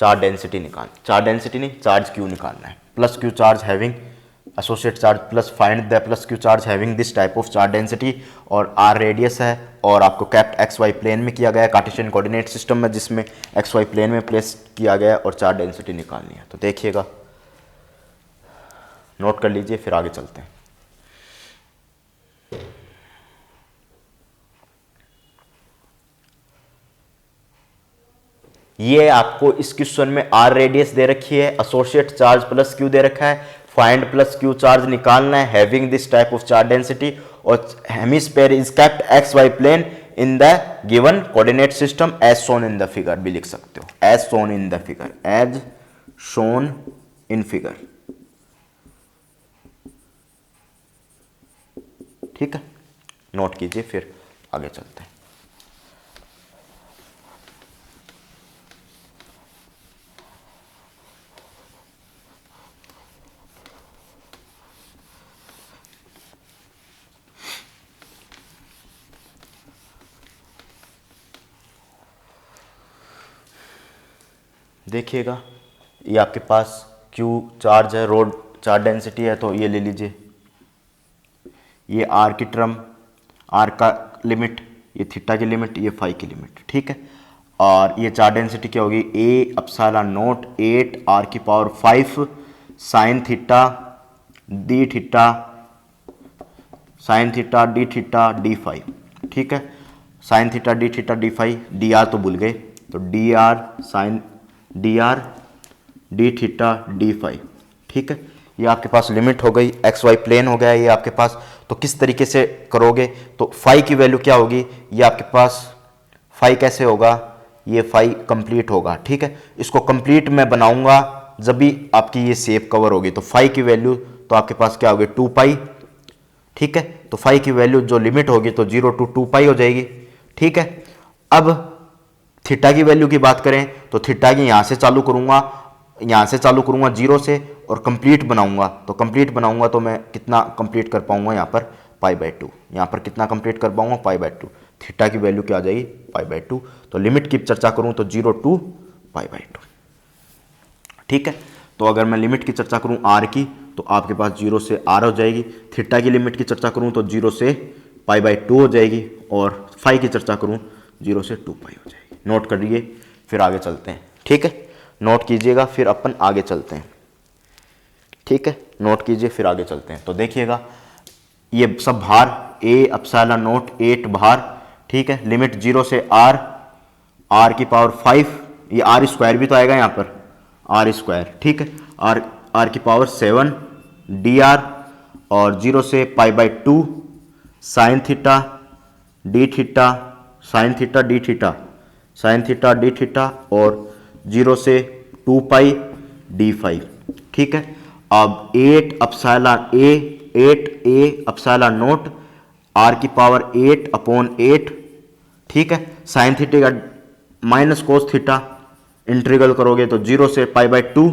चार्ज डेंसिटी चार्ज डेंसिटी नहीं, चार्ज क्यू निकालना है। Plus Q charge having associate charge plus find the plus Q charge having this type of charge density, और आर रेडियस है, और आपको कैप्ट एक्स वाई प्लेन में किया गया है, कार्टेशियन कोऑर्डिनेट सिस्टम में जिसमें एक्स वाई प्लेन में प्लेस किया गया है, और चार्ज डेंसिटी निकालनी है। तो देखिएगा, नोट कर लीजिए, फिर आगे चलते हैं। ये आपको इस क्वेश्चन में आर रेडियस दे रखी है, एसोसिएट चार्ज प्लस क्यू दे रखा है, फाइंड प्लस क्यू चार्ज निकालना है having this type of charge density, और hemisphere is kept X Y plane in the given coordinate system as shown in the figure भी लिख सकते हो, as shown in the figure, as shown in figure. ठीक है, note कीजिए, फिर आगे चलते हैं। देखिएगा, ये आपके पास Q चार्ज है, रोड चार्ज डेंसिटी है, तो ये ले लीजिए, ये R की टर्म, R का लिमिट, ये थीटा की लिमिट, ये फाई की लिमिट। ठीक है, और ये चार्ज डेंसिटी क्या होगी, ए अपसाइलन नोट 8 R की power 5 sine theta d theta sine theta d theta d phi. ठीक है, sine theta d theta d phi, d r तो भूल गए, तो d r sine d r d theta d phi. ठीक है, ये आपके पास लिमिट हो गई, एक्स वाई प्लेन हो गया ये आपके पास। तो किस तरीके से करोगे, तो फाई की वैल्यू क्या होगी, ये आपके पास फाई कैसे होगा, ये फाई कंप्लीट होगा। ठीक है, इसको कंप्लीट मैं बनाऊंगा जब भी आपकी ये शेप कवर होगी, तो फाई की वैल्यू तो आपके पास क्या होगी 2 पाई। ठीक है, तो फाई की वैल्यू जो लिमिट होगी तो 0 to 2 पाई हो जाएगी। ठीक है, अब थीटा की वैल्यू की बात करें तो थीटा की यहां से चालू करूंगा, यहां से चालू करूंगा 0 से, और कंप्लीट बनाऊंगा, तो कंप्लीट बनाऊंगा तो मैं कितना कंप्लीट कर पाऊंगा, यहाँ पर π/2, यहाँ पर कितना कंप्लीट कर पाऊंगा π/2, थीटा की वैल्यू क्या आ जाएगी π/2। तो लिमिट की चर्चा करूं तो 0 to π/2। ठीक है, तो अगर मैं लिमिट की चर्चा करूं आर की, तो आपके पास 0 से आर हो जाएगी। थीटा की लिमिट की चर्चा करूं तो 0 से π/2 हो जाएगी, और फाई की चर्चा करूं 0 से 2 पाई हो जाएगी। नोट करिए, फिर आगे चलते हैं। ठीक है, नोट कीजिएगा, फिर अपन आगे चलते हैं। ठीक है, नोट कीजिए, फिर आगे चलते हैं। तो देखिएगा, ये सब भार ए अपसाइलन नोट 8 भार। ठीक है, लिमिट 0 से आर, आर की पावर 5, ये आर स्क्वायर भी तो आएगा यहाँ पर, आर स्क्वायर। ठीक है, आर की पावर 7 डी आर, और 0 से π/2 sine theta d theta sine theta d theta sine theta d theta, और 0 से 2 पाई डी फाई। ठीक है, अब 8 ए अपसाइलन नोट आर की पावर 8/8। ठीक है, साइन थीटा का माइनस कोस थीटा, इंटीग्रल करोगे तो 0 से π/2,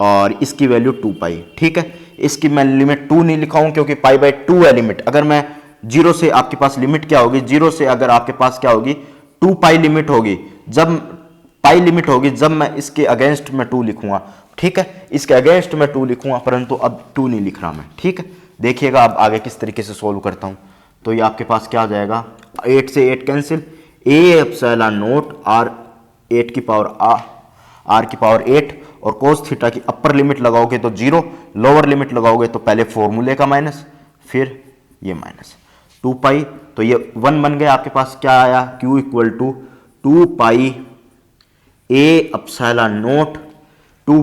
और इसकी वैल्यू 2 पाई। ठीक है, इसकी मैं लिमिट 2 नहीं लिखाऊं क्योंकि π/2 है लिमिट। अगर मैं 0 से, आपके पास लिमिट क्या होगी, 0 से अगर आपके पास क्या होगी 2 पाई लिमिट होगी, जब पाई लिमिट होगी, जब मैं इसके अगेंस्ट में 2 लिखूंगा। ठीक है, इसके अगेंस्ट में 2 लिखूंगा, परंतु अब 2 नहीं लिख रहा मैं। ठीक है, देखिएगा अब आगे किस तरीके से सोल्व करता हूं। तो ये आपके पास क्या आ जाएगा, 8 से 8 cancel, a epsilon not r 8 की पावर आर की पावर 8, और कोस थीटा की अपर लिमिट लगाओगे तो 0, लोअर लिमिट लगाओगे तो पहले फॉर्मूले का माइनस, फिर ये माइनस 2 पाई, तो ये 1 बन गया। आपके पास क्या आया, Q equal to 2 pi a epsilon not 2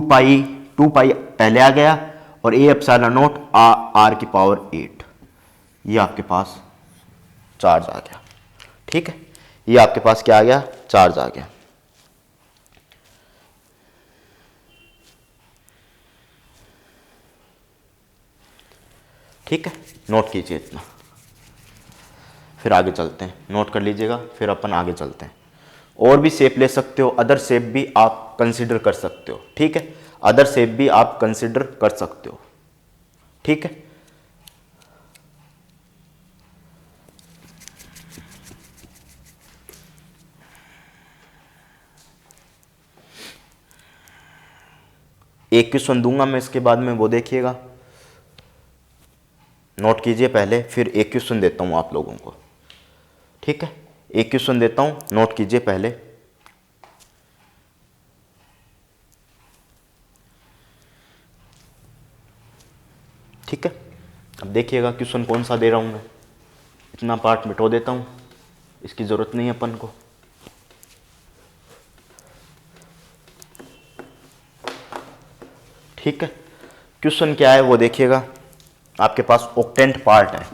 pi पहले आ गया, और ए एप्सिलॉन नोट आर की पावर 8, ये आपके पास चार्ज आ गया। ठीक है, ये आपके पास क्या आ गया, चार्ज आ गया। ठीक है, नोट कीजिए इतना, फिर आगे चलते हैं। नोट कर लीजिएगा, फिर अपन आगे चलते हैं। और भी शेप ले सकते हो, अदर शेप भी आप कंसीडर कर सकते हो। ठीक है, अदर शेप भी आप कंसीडर कर सकते हो। ठीक है, एक क्वेश्चन दूंगा मैं इसके बाद में, वो देखिएगा, नोट कीजिए पहले, फिर एक क्वेश्चन देता हूं आप लोगों को, ठीक है। एक क्वेश्चन देता हूं, नोट कीजिए पहले। ठीक है, अब देखिएगा क्वेश्चन कौन सा दे रहा हूं मैं। इतना पार्ट मिटो देता हूं, इसकी जरूरत नहीं है अपन को। ठीक है, क्वेश्चन क्या है वो देखिएगा। आपके पास ऑक्टेंट पार्ट है,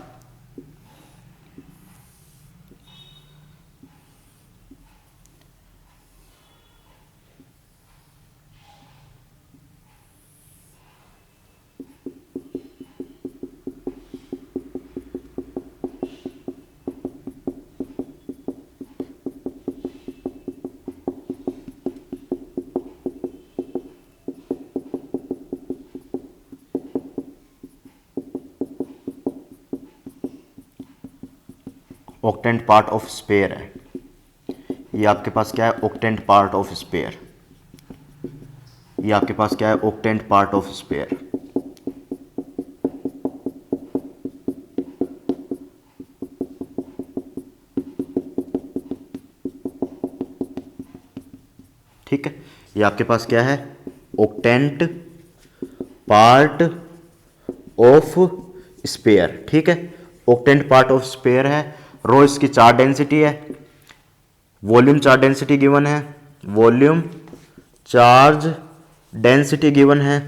ऑक्टेंट पार्ट ऑफ स्पेयर है। ये आपके पास क्या है, ऑक्टेंट पार्ट ऑफ स्पेयर। ये आपके पास क्या है, ऑक्टेंट पार्ट ऑफ स्पेयर। ठीक है, ये आपके पास क्या है, ऑक्टेंट पार्ट ऑफ स्पेयर। ठीक है, ऑक्टेंट पार्ट ऑफ स्पेयर है। रो इसकी चार्ज डेंसिटी है, वॉल्यूम चार्ज डेंसिटी गिवन है, वॉल्यूम चार्ज डेंसिटी गिवन है।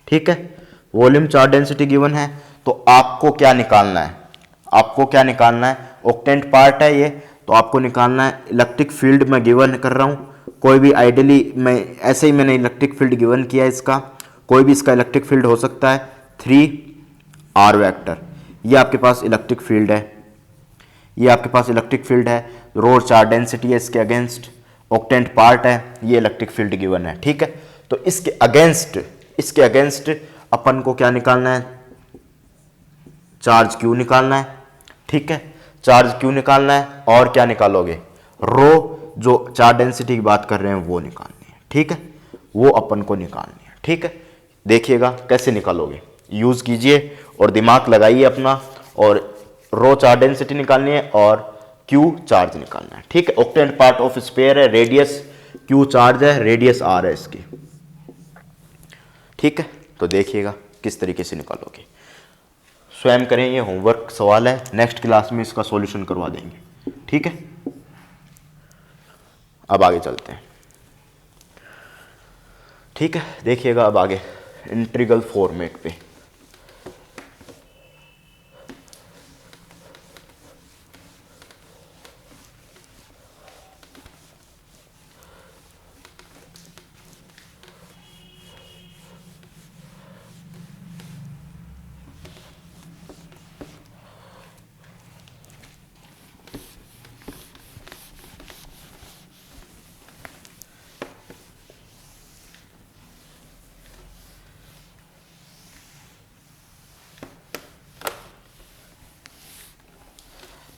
ठीक है, वॉल्यूम चार्ज डेंसिटी गिवन है। तो आपको क्या निकालना है, आपको क्या निकालना है, ऑक्टेंट पार्ट है ये, तो आपको निकालना है इलेक्ट्रिक फील्ड मैं गिवन कर रहा हूं। कोई भी आइडियली मैं ऐसे ही मैंने इलेक्ट्रिक फील्ड गिवन किया, इसका कोई भी इसका इलेक्ट्रिक फील्ड हो सकता है, 3R वेक्टर। ये आपके पास इलेक्ट्रिक फील्ड है, ये आपके पास इलेक्ट्रिक फील्ड है। रो चार्ज डेंसिटी है इसके अगेंस्ट, ऑक्टेंट पार्ट है, ये इलेक्ट्रिक फील्ड गिवन है। ठीक है, तो इसके अगेंस्ट अपन को क्या निकालना है, चार्ज क्यू निकालना है। ठीक है, चार्ज क्यू निकालना है, और क्या निकालोगे, रो जो चार्ज डेंसिटी की बात कर रहे हैं वो निकालनी है। ठीक है, वो अपन को निकालनी है। ठीक है, देखिएगा कैसे निकालोगे, यूज कीजिए और दिमाग लगाइए अपना, और रो चार्ज डेंसिटी निकालनी है और क्यू चार्ज निकालना है। ठीक है, ऑक्टेंट पार्ट ऑफ स्पेयर है, रेडियस क्यू चार्ज है, रेडियस आर है इसकी। ठीक है, तो देखिएगा किस तरीके से निकालोगे, स्वयं करें, ये होमवर्क सवाल है, नेक्स्ट क्लास में इसका सॉल्यूशन करवा देंगे। ठीक है, अब आगे चलते हैं। ठीक है, देखिएगा अब आगे इंटीग्रल फॉर्मेट पे।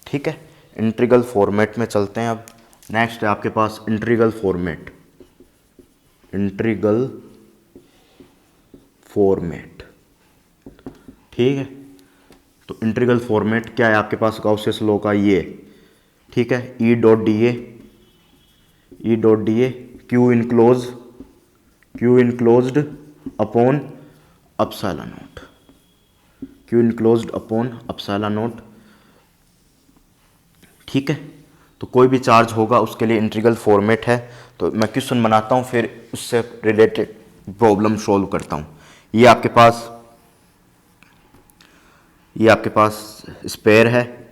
ठीक है, इंटीग्रल फॉर्मेट में चलते हैं। अब नेक्स्ट है आपके पास इंटीग्रल फॉर्मेट, इंटीग्रल फॉर्मेट। ठीक है, तो इंटीग्रल फॉर्मेट क्या है आपके पास, गॉसियस लॉ का ये। ठीक है, E dot d A Q enclosed upon epsilon not, Q enclosed upon epsilon not. ठीक है, तो कोई भी चार्ज होगा उसके लिए इंटीग्रल फॉर्मेट है। तो मैं क्वेश्चन बनाता हूँ, फिर उससे रिलेटेड प्रॉब्लम सॉल्व करता हूँ। ये आपके पास स्पेयर है,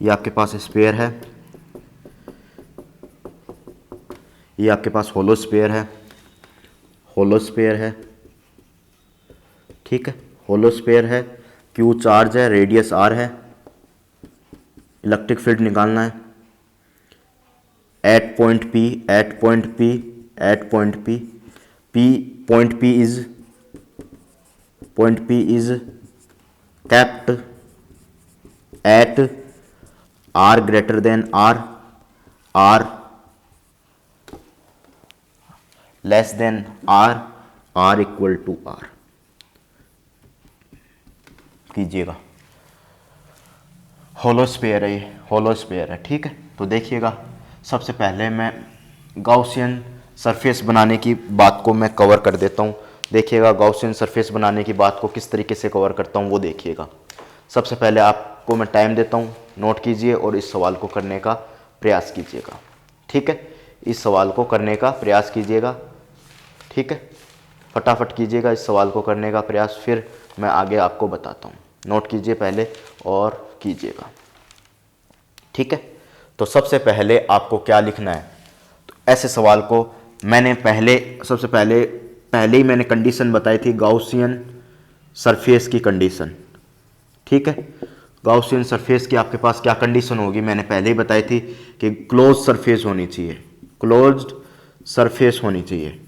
ये आपके पास स्पेयर है, ये आपके पास होलो स्पेयर है। ठीक है, होलो स्पेयर है, क्यू चार्ज है, रेडियस आर है, इलेक्ट्रिक फील्ड निकालना है at point P is kept at r greater than r less than r, r equal to r कीजिएगा। होलोस्फीयर है, ये होलोस्फीयर है, ठीक है। तो देखिएगा, सबसे पहले मैं गॉसियन सरफेस बनाने की बात को मैं कवर कर देता हूँ। देखिएगा गॉसियन सरफेस बनाने की बात को किस तरीके से कवर करता हूँ वो देखिएगा। सबसे पहले आपको मैं टाइम देता हूँ, नोट कीजिए और इस सवाल को करने का प्रयास कीजिएगा, ठीक है। इस सवाल को करने का प्रयास कीजिएगा, ठीक है। फटाफट कीजिएगा इस सवाल को करने का प्रयास, फिर मैं आगे आपको बताता हूँ। नोट कीजिए पहले और कीजिएगा, ठीक है। तो सबसे पहले आपको क्या लिखना है, तो ऐसे सवाल को मैंने सबसे पहले ही मैंने कंडीशन बताई थी, गॉसियन सरफेस की कंडीशन, ठीक है। गॉसियन सरफेस की आपके पास क्या कंडीशन होगी, मैंने पहले ही बताई थी कि क्लोज सरफेस होनी चाहिए, क्लोज्ड सरफेस होनी चाहिए।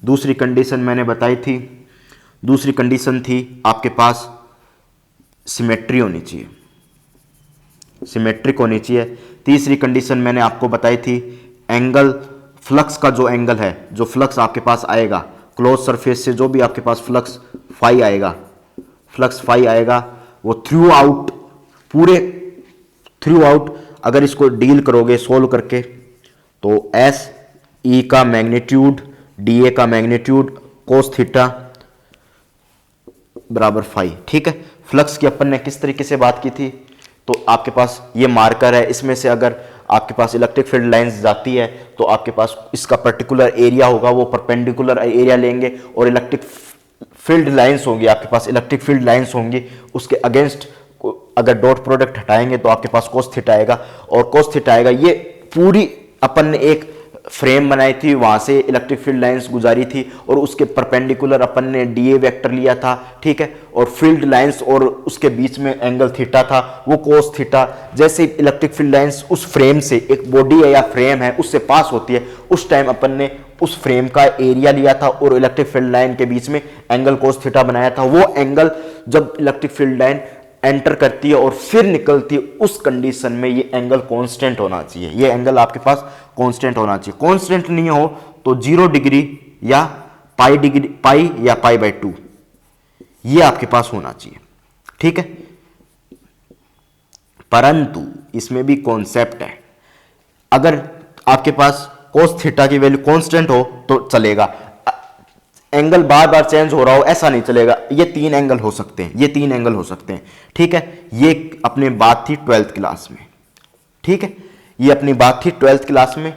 दूसरी कंडीशन मैंने बताई थी, दूसरी कंडीशन थी आपके पास सिमेट्री होनी चाहिए, सिमेट्रिक होनी चाहिए। तीसरी कंडीशन मैंने आपको बताई थी, एंगल, फ्लक्स का जो एंगल है, जो फ्लक्स आपके पास आएगा क्लोज सरफेस से, जो भी आपके पास फ्लक्स फाई आएगा, फ्लक्स फाई आएगा, वो थ्रू आउट, पूरे थ्रू आउट अगर इसको डील करोगे सोल्व करके, तो एस ई का मैग्नीट्यूड, डी ए का मैग्नीट्यूड, कोस थीटा बराबर फाई, ठीक है। फ्लक्स की अपन ने किस तरीके से बात की थी, तो आपके पास ये मार्कर है, इसमें से अगर आपके पास इलेक्ट्रिक फील्ड लाइंस जाती है तो आपके पास इसका पर्टिकुलर एरिया होगा, वो परपेंडिकुलर एरिया लेंगे, और इलेक्ट्रिक फील्ड लाइंस होंगी, आपके पास इलेक्ट्रिक फील्ड लाइंस होंगी, उसके अगेंस्ट अगर डॉट प्रोडक्ट हटाएंगे तो आपके पास कोस थीटा आएगा, और कोस थीटा आएगा। ये पूरी अपन ने एक फ्रेम बनाई थी, वहां से इलेक्ट्रिक फील्ड लाइंस गुजारी थी, और उसके परपेंडिकुलर अपन ने डीए वेक्टर लिया था, ठीक है। और फील्ड लाइंस और उसके बीच में एंगल थीटा था, वो कोस थीटा। जैसे इलेक्ट्रिक फील्ड लाइंस उस फ्रेम से, एक बॉडी है या फ्रेम है, उससे पास होती है, उस टाइम अपन ने उस फ्रेम का एरिया लिया था और इलेक्ट्रिक फील्ड लाइन के बीच में एंगल कोस थीटा बनाया था। वो एंगल जब इलेक्ट्रिक फील्ड लाइन एंटर करती है और फिर निकलती है, उस कंडीशन में ये एंगल कांस्टेंट होना चाहिए, ये एंगल आपके पास कांस्टेंट होना चाहिए। कांस्टेंट नहीं हो तो 0 डिग्री या पाई डिग्री, पाई या पाई बाय 2, ये आपके पास होना चाहिए, ठीक है। परंतु इसमें भी कॉन्सेप्ट है, अगर आपके पास कोस थीटा की वैल्यू कांस्टेंट हो तो चलेगा, एंगल बार बार चेंज हो रहा हो ऐसा नहीं चलेगा। ये 3 एंगल हो सकते हैं, ये 3 एंगल हो सकते हैं, ठीक है। ये अपनी बात थी 12th क्लास में, ठीक है, ये अपनी बात थी 12th क्लास में।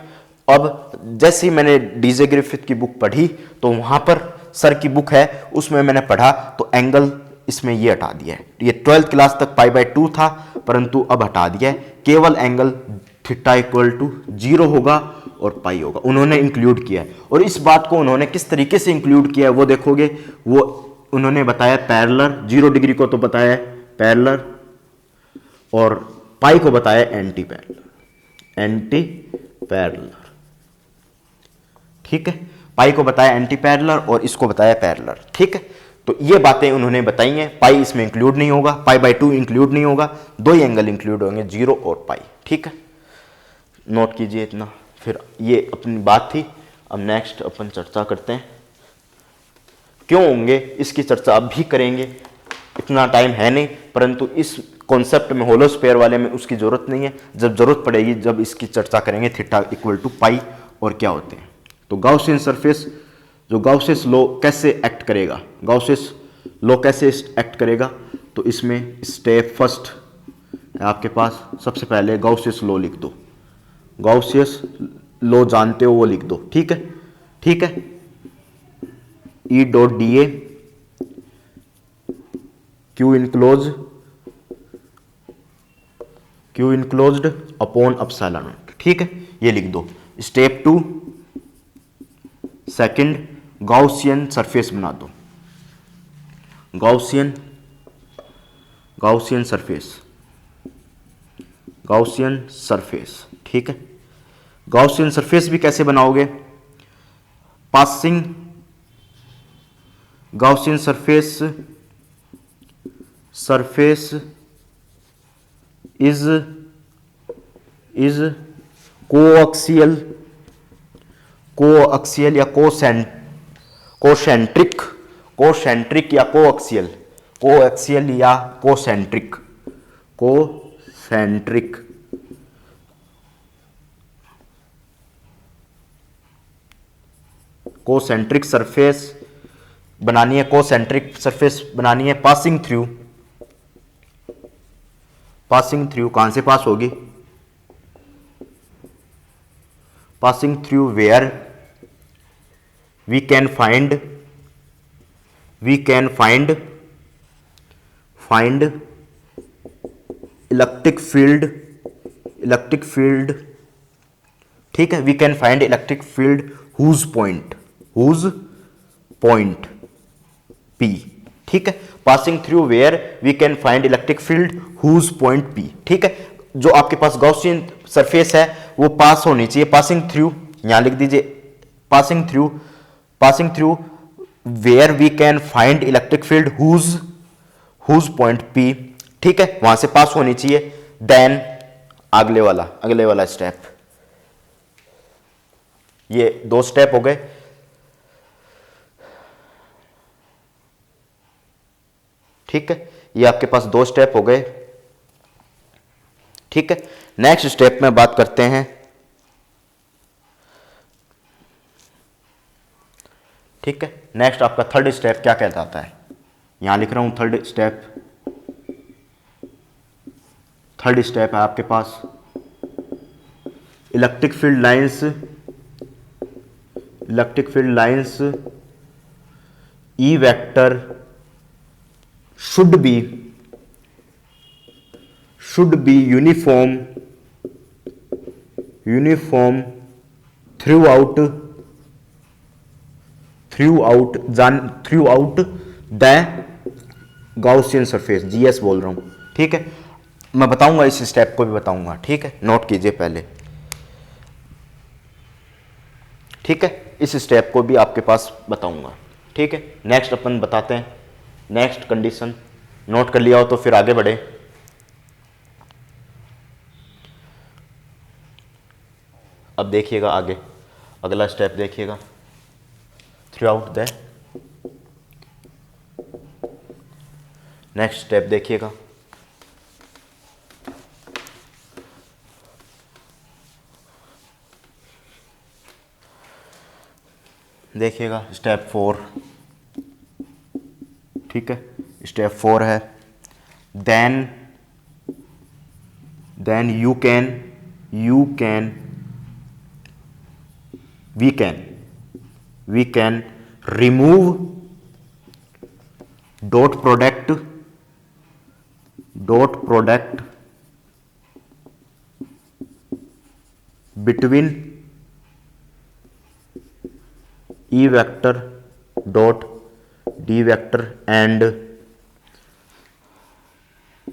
अब जैसे ही मैंने डीजे ग्रिफिथ की बुक पढ़ी तो वहां पर सर की बुक है, उसमें मैंने पढ़ा तो एंगल इसमें ये हटा दिया है। ये 12th क्लास तक पाई बाय 2 था, परंतु अब हटा दिया है, केवल एंगल थीटा इक्वल टू 0 होगा और पाई होगा, उन्होंने इंक्लूड किया है। और इस बात को उन्होंने किस तरीके से इंक्लूड किया है वो देखोगे, वो उन्होंने बताया पैरेलल, 0 डिग्री को तो बताया है पैरेलल, और पाई को बताया एंटी पैरेलल, एंटी पैरेलल, ठीक है। पाई को बताया एंटी पैरेलल और इसको बताया पैरेलल, ठीक है। तो ये बातें उन्होंने बताई हैं, पाई इसमें इंक्लूड नहीं होगा, पाई बाय 2 इंक्लूड नहीं होगा, 2 ही एंगल इंक्लूड होंगे, 0 और पाई, ठीक है। नोट कीजिए इतना, फिर ये अपनी बात थी। अब नेक्स्ट अपन चर्चा करते हैं, क्यों होंगे इसकी चर्चा अब भी करेंगे, इतना टाइम है नहीं, परंतु इस कॉन्सेप्ट में होलोस्फीयर वाले में उसकी जरूरत नहीं है, जब जरूरत पड़ेगी जब इसकी चर्चा करेंगे थीटा इक्वल टू पाई और क्या होते हैं। तो गाउसियन सरफेस, जो गाउसियस लॉ कैसे एक्ट करेगा, गाउसियस लॉ कैसे एक्ट करेगा, तो इसमें स्टेप फर्स्ट है आपके पास, सबसे पहले गाउसियस लॉ लिख दो, गाउसियस लॉ जानते हो वो लिख दो, ठीक है, ठीक है। E dot d A Q enclosed upon epsilon not, ठीक है, ये लिख दो। स्टेप 2 सेकंड, गाउसियन सरफेस बना दो, गाउसियन सरफेस, ठीक है। गाउसियन सरफेस भी कैसे बनाओगे, passing Gaussian surface is coaxial coaxial या कोसेंट्रिक, कोसेंट्रिक या कोअक्सियल, कोअक्सियल या कोसेंट्रिक, कोसेंट्रिक, कोसेंट्रिक सरफेस बनानी है, कोसेंट्रिक सरफेस बनानी है पासिंग थ्रू, पासिंग थ्रू कहां से पास होगी, passing through where we can find electric field, electric field, ठीक है, we can find electric field whose point P, ठीक है, passing through where we can find electric field whose point P, ठीक है, जो आपके पास गॉसियन सरफेस है वो पास होनी चाहिए पासिंग थ्रू, यहां लिख दीजिए passing through where we can find electric field whose point P, ठीक है, वहां से पास होनी चाहिए। देन अगले वाला स्टेप, ये 2 स्टेप हो गए, ठीक है, ये आपके पास 2 स्टेप हो गए, ठीक है। नेक्स्ट स्टेप में बात करते हैं, ठीक है, नेक्स्ट आपका थर्ड स्टेप क्या कहलाता है, यहां लिख रहा हूं थर्ड स्टेप है आपके पास electric field lines E vector should be uniform throughout the Gaussian surface, GS बोल रहा हूं, ठीक है, मैं बताऊंगा, इस स्टेप को भी बताऊंगा, ठीक है, नोट कीजिए पहले, ठीक है, इस स्टेप को भी आपके पास बताऊंगा, ठीक है। नेक्स्ट अपन बताते हैं, नेक्स्ट कंडीशन नोट कर लिया हो तो फिर आगे बढ़े। अब देखिएगा आगे, अगला स्टेप देखिएगा, through out the, next step देखिएगा, स्टेप 4, ठीक है, स्टेप 4 है, then we can remove dot product between E vector dot D vector and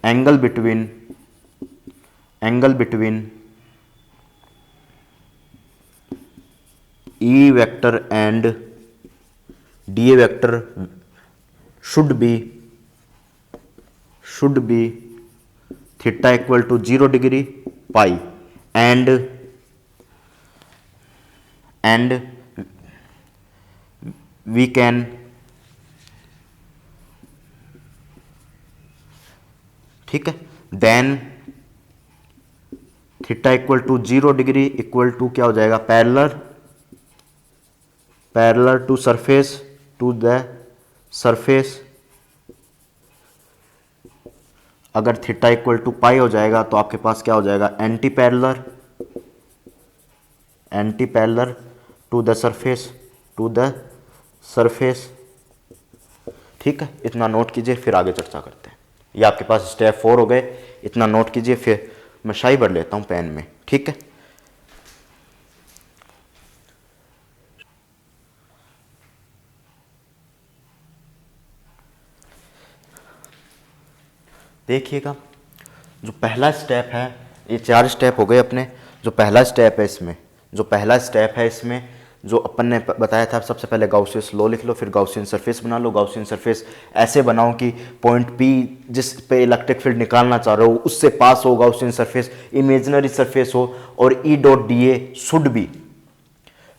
angle between E vector and dA vector should be theta equal to 0 degree pi and we can ठीक है, then theta equal to 0 degree equal to क्या हो जाएगा, parallel to the surface, अगर theta equal to pi हो जाएगा तो आपके पास क्या हो जाएगा, anti parallel to the surface, ठीक है, इतना नोट कीजिए, फिर आगे चर्चा करते हैं। ये आपके पास स्टेप 4 हो गए, इतना नोट कीजिए, फिर मैं शाई भर लेता हूं पेन में, ठीक है। देखिएगा, जो पहला स्टेप है, ये 4 स्टेप हो गए अपने, जो पहला स्टेप है इसमें जो अपन ने बताया था, सबसे पहले गाउसियन लॉ लिख लो, फिर गाउसियन सरफेस बना लो। गाउसियन सरफेस ऐसे बनाओ कि पॉइंट P जिस पे इलेक्ट्रिक फील्ड निकालना चाह रहे हो उससे पास हो गाउसियन सरफेस, इमेजिनरी सरफेस हो, और E dot d a should be,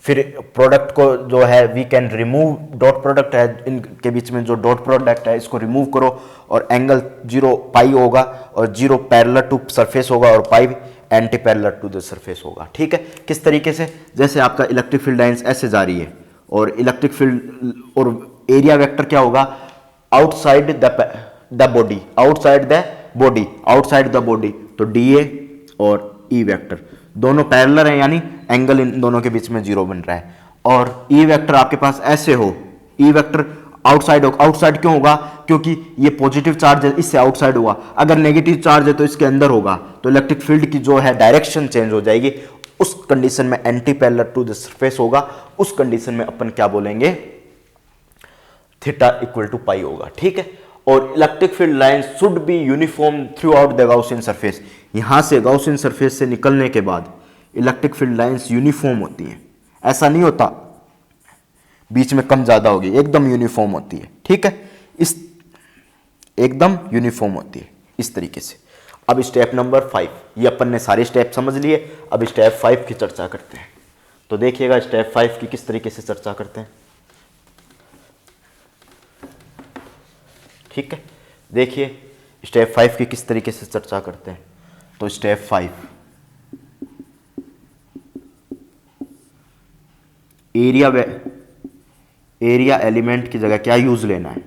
फिर प्रोडक्ट को जो है we can remove, dot product है इनके बीच में जो डॉट प्रोडक्ट है इसको रिमूव करो और एंगल 0 पाई होगा और 0 पैरेलल टू सरफेस होगा और pi anti parallel to the surface होगा। ठीक है, किस तरीके से, जैसे आपका इलेक्ट्रिक फील्ड लाइंस ऐसे जा रही है और इलेक्ट्रिक फील्ड और एरिया वेक्टर क्या होगा, outside the body, outside the body, outside the body, तो DA और E वेक्टर दोनों पैरेलल हैं, यानी एंगल इन दोनों के बीच में 0 बन रहा है। और E वेक्टर आपके पास ऐसे हो, E वेक्टर आउटसाइड हो, आउटसाइड क्यों होगा, क्योंकि ये पॉजिटिव चार्ज है इससे आउटसाइड हुआ, अगर नेगेटिव चार्ज है तो इसके अंदर होगा, तो इलेक्ट्रिक फील्ड की जो है डायरेक्शन चेंज हो जाएगी, उस कंडीशन में anti parallel to the surface होगा, उस कंडीशन में अपन क्या बोलेंगे, थीटा इक्वल टू पाई होगा। ठीक है, और electric field line should be uniform through out the Gaussian surface, यहां से गाउसियन सरफेस से निकलने के बाद इलेक्ट्रिक फील्ड लाइंस यूनिफॉर्म होती हैं, ऐसा नहीं होता बीच में कम ज्यादा होगी, एकदम यूनिफॉर्म होती है। ठीक है, इस एकदम यूनिफॉर्म होती है इस तरीके से। अब स्टेप नंबर 5, ये अपन ने सारे स्टेप समझ लिए, अब स्टेप 5 की चर्चा करते हैं। तो देखिएगा स्टेप 5 की किस तरीके से चर्चा करते हैं। ठीक है, देखिए स्टेप 5 की किस तरीके से चर्चा करते हैं। तो स्टेप 5, एरिया एलिमेंट की जगह क्या यूज लेना है,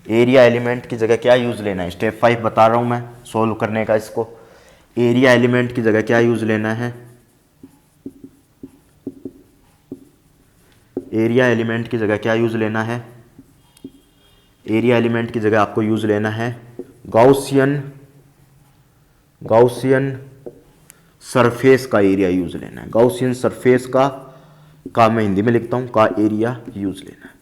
एरिया एलिमेंट की जगह क्या यूज लेना है। स्टेप 5 बता रहा हूं मैं सोल्व करने का इसको। एरिया एलिमेंट की जगह क्या यूज लेना है, एरिया एलिमेंट की जगह क्या यूज लेना है, एरिया एलिमेंट की जगह आपको यूज लेना है गाउसियन सरफेस का एरिया यूज लेना है, गाउसियन सरफेस का मैं हिंदी में लिखता हूं, का एरिया यूज लेना है।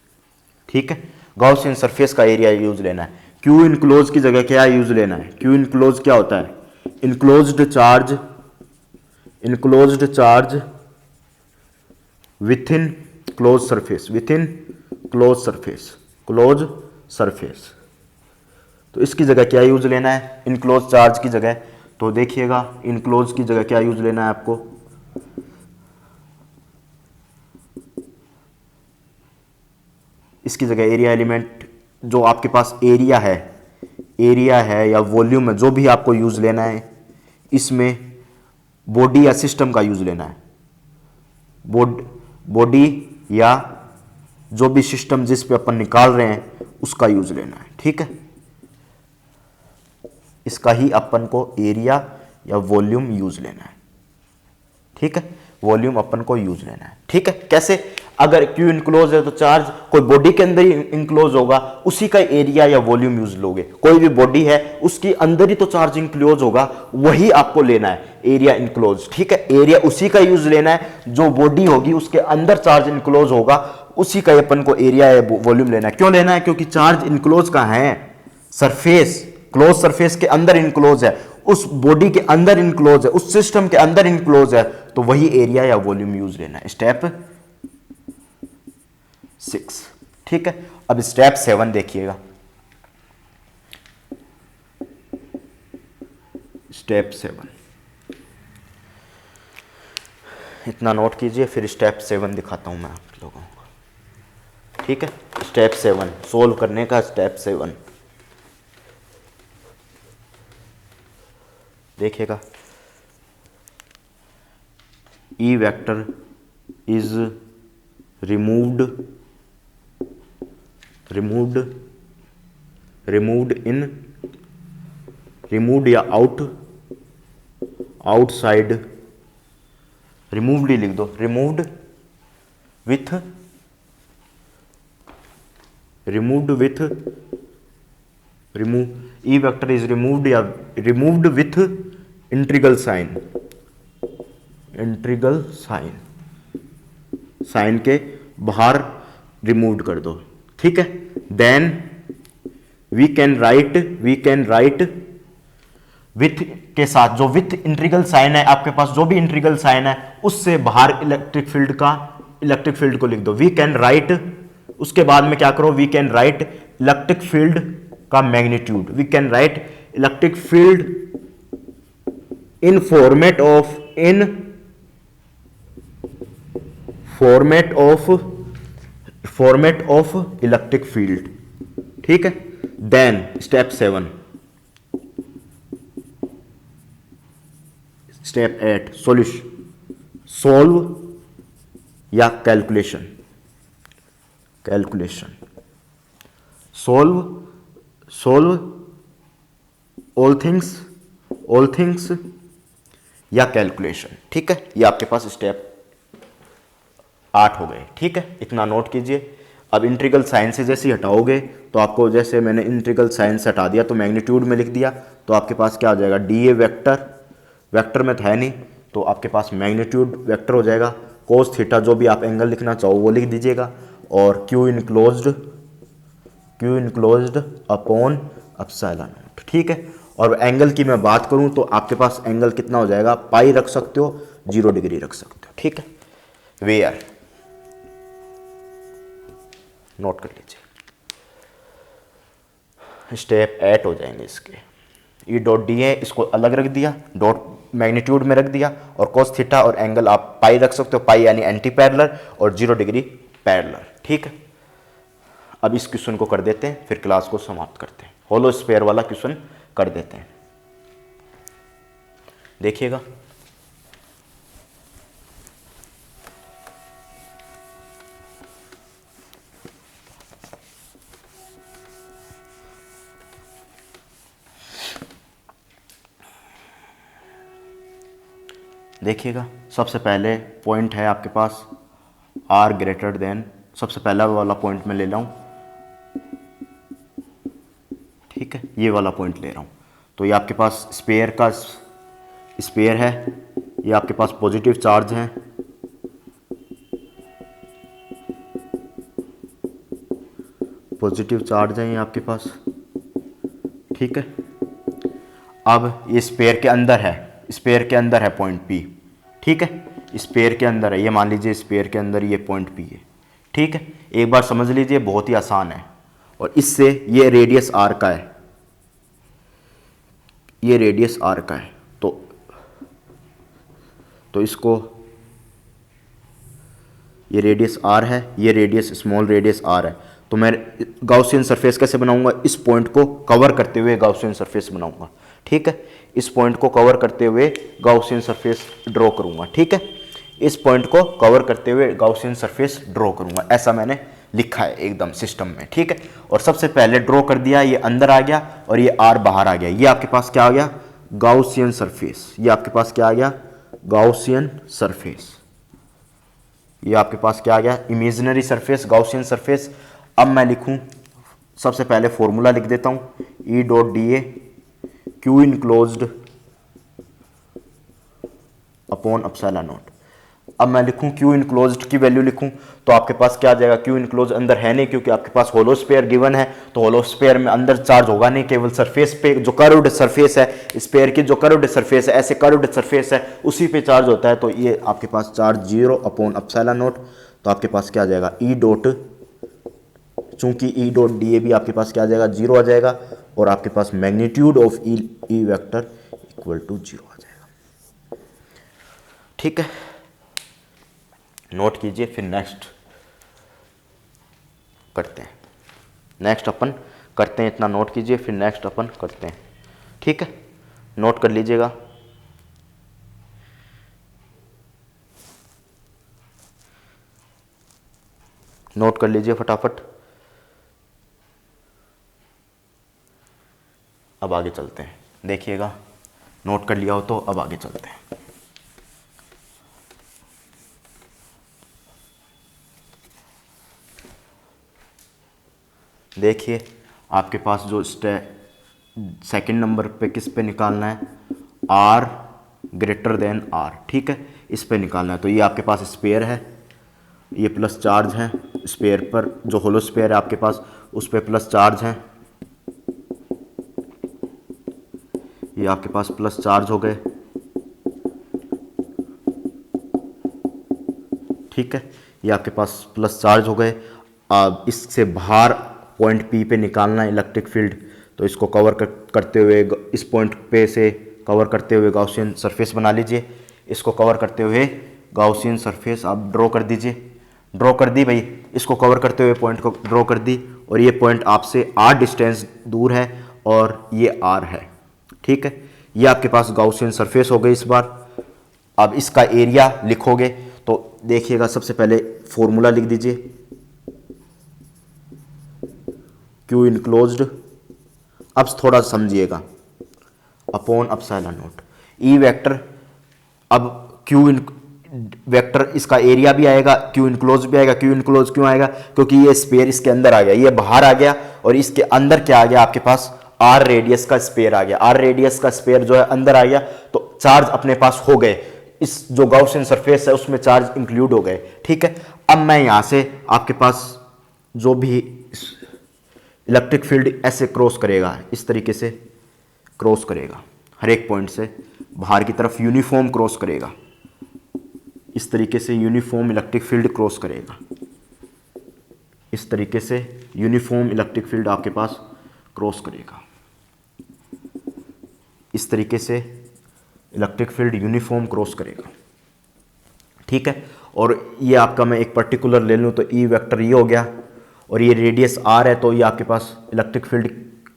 ठीक है, गाउसियन सरफेस का एरिया यूज लेना है। क्यू इनक्लोज की जगह क्या यूज लेना है, क्यू इनक्लोज क्या होता है, enclosed charge with in close surface, with in close surface, तो इसकी जगह क्या यूज लेना है, इनक्लोज चार्ज की जगह। तो देखिएगा इनक्लोज की जगह क्या यूज लेना है आपको, इसकी जगह एरिया एलिमेंट, जो आपके पास एरिया है या वॉल्यूम है, जो भी आपको यूज लेना है, इसमें बॉडी या सिस्टम का यूज लेना है, बॉडी या जो भी सिस्टम जिस पे अपन निकाल रहे हैं उसका यूज लेना है। ठीक है, इसका ही अपन को एरिया या वॉल्यूम यूज लेना है। ठीक है, वॉल्यूम अपन को यूज लेना है। ठीक है, कैसे, अगर क्यू इनक्लोज है तो चार्ज कोई बॉडी के अंदर ही इनक्लोज होगा, उसी का एरिया या वॉल्यूम यूज लोगे। कोई भी बॉडी है उसके अंदर ही तो चार्ज इनक्लोज होगा, वही आपको लेना है एरिया इनक्लोज। ठीक है, एरिया उसी का यूज लेना है, जो बॉडी होगी उसके अंदर चार्ज इनक्लोज होगा, उसी का अपन को एरिया या वॉल्यूम लेना है। क्यों लेना है, क्योंकि चार्ज इनक्लोज कहां है, सरफेस, क्लोज सरफेस के अंदर इनक्लोज है, उस बॉडी के अंदर इनक्लोज है, उस सिस्टम के अंदर इनक्लोज है, तो वही एरिया या वॉल्यूम यूज लेना है। स्टेप 6। ठीक है, अब स्टेप 7 देखिएगा। स्टेप 7 इतना नोट कीजिए, फिर स्टेप 7 दिखाता हूं मैं आप लोगों को। ठीक है, स्टेप 7 सोल्व करने का, स्टेप 7 देखिएगा। E वेक्टर इज रिमूव्ड या आउटसाइड, रिमूव्ड ही लिख दो, removed with E vector is removed with integral sign के बाहर रिमूव कर दो। ठीक है, then we can write with के साथ, जो विथ इंटीग्रल साइन है आपके पास, जो भी इंटीग्रल साइन है उससे बाहर इलेक्ट्रिक फील्ड को लिख दो। वी कैन राइट, उसके बाद में क्या करो, we can write electric field का magnitude, we can write electric field in format of electric field, ठीक है। Then step 7, step 8 solution, solve या कैलकुलेशन, सोल्व ऑल थिंग्स या कैलकुलेशन, ठीक है। ये आपके पास स्टेप 8 हो गए, ठीक है। इतना नोट कीजिए। अब इंटीग्रल साइन से जैसे ही हटाओगे तो आपको, जैसे मैंने इंटीग्रल साइन से हटा दिया तो मैग्नीट्यूड में लिख दिया, तो आपके पास क्या हो जाएगा, डी ए वेक्टर में तो है नहीं, तो आपके पास मैग्नीट्यूड वेक्टर हो जाएगा। कोस थीटा जो भी आप एंगल लिखना चाहो वो लिख दीजिएगा, और Q enclosed upon epsilon not, ठीक है। और एंगल की मैं बात करूं तो आपके पास एंगल कितना हो जाएगा, पाई रख सकते हो, 0 डिग्री रख सकते हो, ठीक है। वेयर नोट कर लीजिए। स्टेप 8 हो जाएंगे इसके। ई डॉट डी है, इसको अलग रख दिया, डॉट मैग्नीट्यूड में रख दिया, और कोस थीटा और एंगल आप पाई रख सकते हो, पाई यानी एंटी पैरेलल, और 0 डिग्री पैरेलल, ठीक है। अब इस क्वेश्चन को कर देते हैं, फिर क्लास को समाप्त करते हैं। होलो स्फीयर वाला क्वेश्चन कर देते हैं, देखिएगा। देखिएगा, सबसे पहले पॉइंट है आपके पास r ग्रेटर देन, सबसे पहला वाला पॉइंट मैं ले रहा हूँ, ठीक है। ये वाला पॉइंट ले रहा हूँ, तो ये आपके पास स्पेयर है, ये आपके पास पॉजिटिव चार्ज है, ये आपके पास, ठीक है। अब ये स्पेयर के अंदर है पॉइंट P, ठीक है। स्पेयर के अंदर है, ये मान लीजिए स्पेयर के अंदर ये पॉइंट P है, ठीक है। एक बार समझ लीजिए, बहुत ही आसान है। और इससे ये रेडियस r का है, तो इसको, ये रेडियस r है, ये रेडियस स्मॉल रेडियस r है, तो मैं गाउसियन सरफेस कैसे बनाऊंगा, इस पॉइंट को कवर करते हुए गाउसियन सरफेस बनाऊंगा, ठीक है। इस पॉइंट को कवर करते हुए गाउसियन सरफेस ड्रॉ करूंगा, ठीक है। इस पॉइंट को कवर करते हुए गाउसियन सरफेस ड्रॉ करूंगा, ऐसा मैंने लिखा है एकदम सिस्टम में, ठीक है। और सबसे पहले ड्रॉ कर दिया, ये अंदर आ गया और ये r बाहर आ गया, ये आपके पास क्या आ गया, गाउसियन सरफेस। ये आपके पास क्या आ गया, गाउसियन सरफेस। ये आपके पास क्या आ गया, इमेजिनरी सरफेस, गाउसियन सरफेस। अब मैं लिखूं, सबसे पहले फॉर्मूला लिख देता हूं, E dot d A Q enclosed upon epsilon not. अब मैं लिखूं क्यू इनक्लोज्ड की वैल्यू लिखूं, तो आपके पास क्या आ जाएगा, क्यू इनक्लोज अंदर है नहीं, क्योंकि आपके पास होलो स्फीयर गिवन है, तो होलो स्फीयर में अंदर चार्ज होगा नहीं, केवल सरफेस पे जो कर्व्ड सरफेस है, स्फीयर की जो कर्व्ड सरफेस है, ऐसे कर्व्ड सरफेस है, उसी पे चार्ज होता है। तो ये आपके पास चार्ज 0 अपॉन एप्सिलॉन नॉट, तो आपके पास क्या आ जाएगा, ई डॉट, चूंकि ई डॉट डी ए भी आपके पास क्या आ जाएगा, 0 आ जाएगा, और आपके पास magnitude of E vector equal to 0 आ जाएगा, ठीक है। नोट कीजिए, फिर नेक्स्ट करते हैं, इतना नोट कीजिए, फिर नेक्स्ट अपन करते हैं, ठीक है। नोट कर लीजिएगा। नोट कर लीजिए फटाफट। अब आगे चलते हैं, देखिएगा, नोट कर लिया हो तो अब आगे चलते हैं। देखिए, आपके पास जो सेकंड नंबर पे किस पे निकालना है, r ग्रेटर देन r, ठीक है, इस पे निकालना है। तो ये आपके पास स्पेयर है, ये प्लस चार्ज है, स्पेयर पर जो होलो स्पेयर है आपके पास उस पे प्लस चार्ज है, ये आपके पास प्लस चार्ज हो गए, ठीक है। ये आपके पास प्लस चार्ज हो गए। अब इससे बाहर पॉइंट P पे निकालना है इलेक्ट्रिक फील्ड, तो इसको कवर करते हुए, इस पॉइंट पे से कवर करते हुए गाउसियन सरफेस बना लीजिए। इसको कवर करते हुए गॉसियन सरफेस आप ड्रॉ कर दीजिए। ड्रॉ कर दी भाई, इसको कवर करते हुए पॉइंट को ड्रॉ कर दी, और ये पॉइंट आपसे r डिस्टेंस दूर है और ये r है, ठीक है। ये आपके पास गॉसियन सरफेस हो गई इस बार। अब इसका एरिया लिखोगे तो देखिएगा, सबसे पहले फॉर्मूला लिख दीजिए, Q इनक्लोज्ड, अब थोड़ा समझिएगा, upon epsilon not E vector. अब Q इन वेक्टर, इसका एरिया भी आएगा, Q इनक्लोज भी आएगा। Q इनक्लोज क्यों आएगा? क्योंकि ये स्पेयर इसके अंदर आ गया, ये बाहर आ गया, और इसके अंदर क्या आ गया आपके पास, R रेडियस का स्पेयर आ गया। R रेडियस का स्पेयर जो है अंदर आ गया, तो चार्ज अपने पास हो गए, इस जो गॉसियन सरफेस है उसमें चार्ज इंक्लूड हो गए, ठीक है। अब मैं यहां से आपके पास जो भी इलेक्ट्रिक फील्ड ऐसे क्रॉस करेगा, इस तरीके से क्रॉस करेगा, हर एक पॉइंट से बाहर की तरफ यूनिफॉर्म क्रॉस करेगा, इस तरीके से यूनिफॉर्म इलेक्ट्रिक फील्ड क्रॉस करेगा, इस तरीके से यूनिफॉर्म इलेक्ट्रिक फील्ड आपके पास क्रॉस करेगा, इस तरीके से इलेक्ट्रिक फील्ड यूनिफॉर्म क्रॉस करेगा, ठीक है। और ये आपका मैं एक पर्टिकुलर ले लूँ तो ई वेक्टर ये हो गया, और ये रेडियस r है, तो ये आपके पास इलेक्ट्रिक फील्ड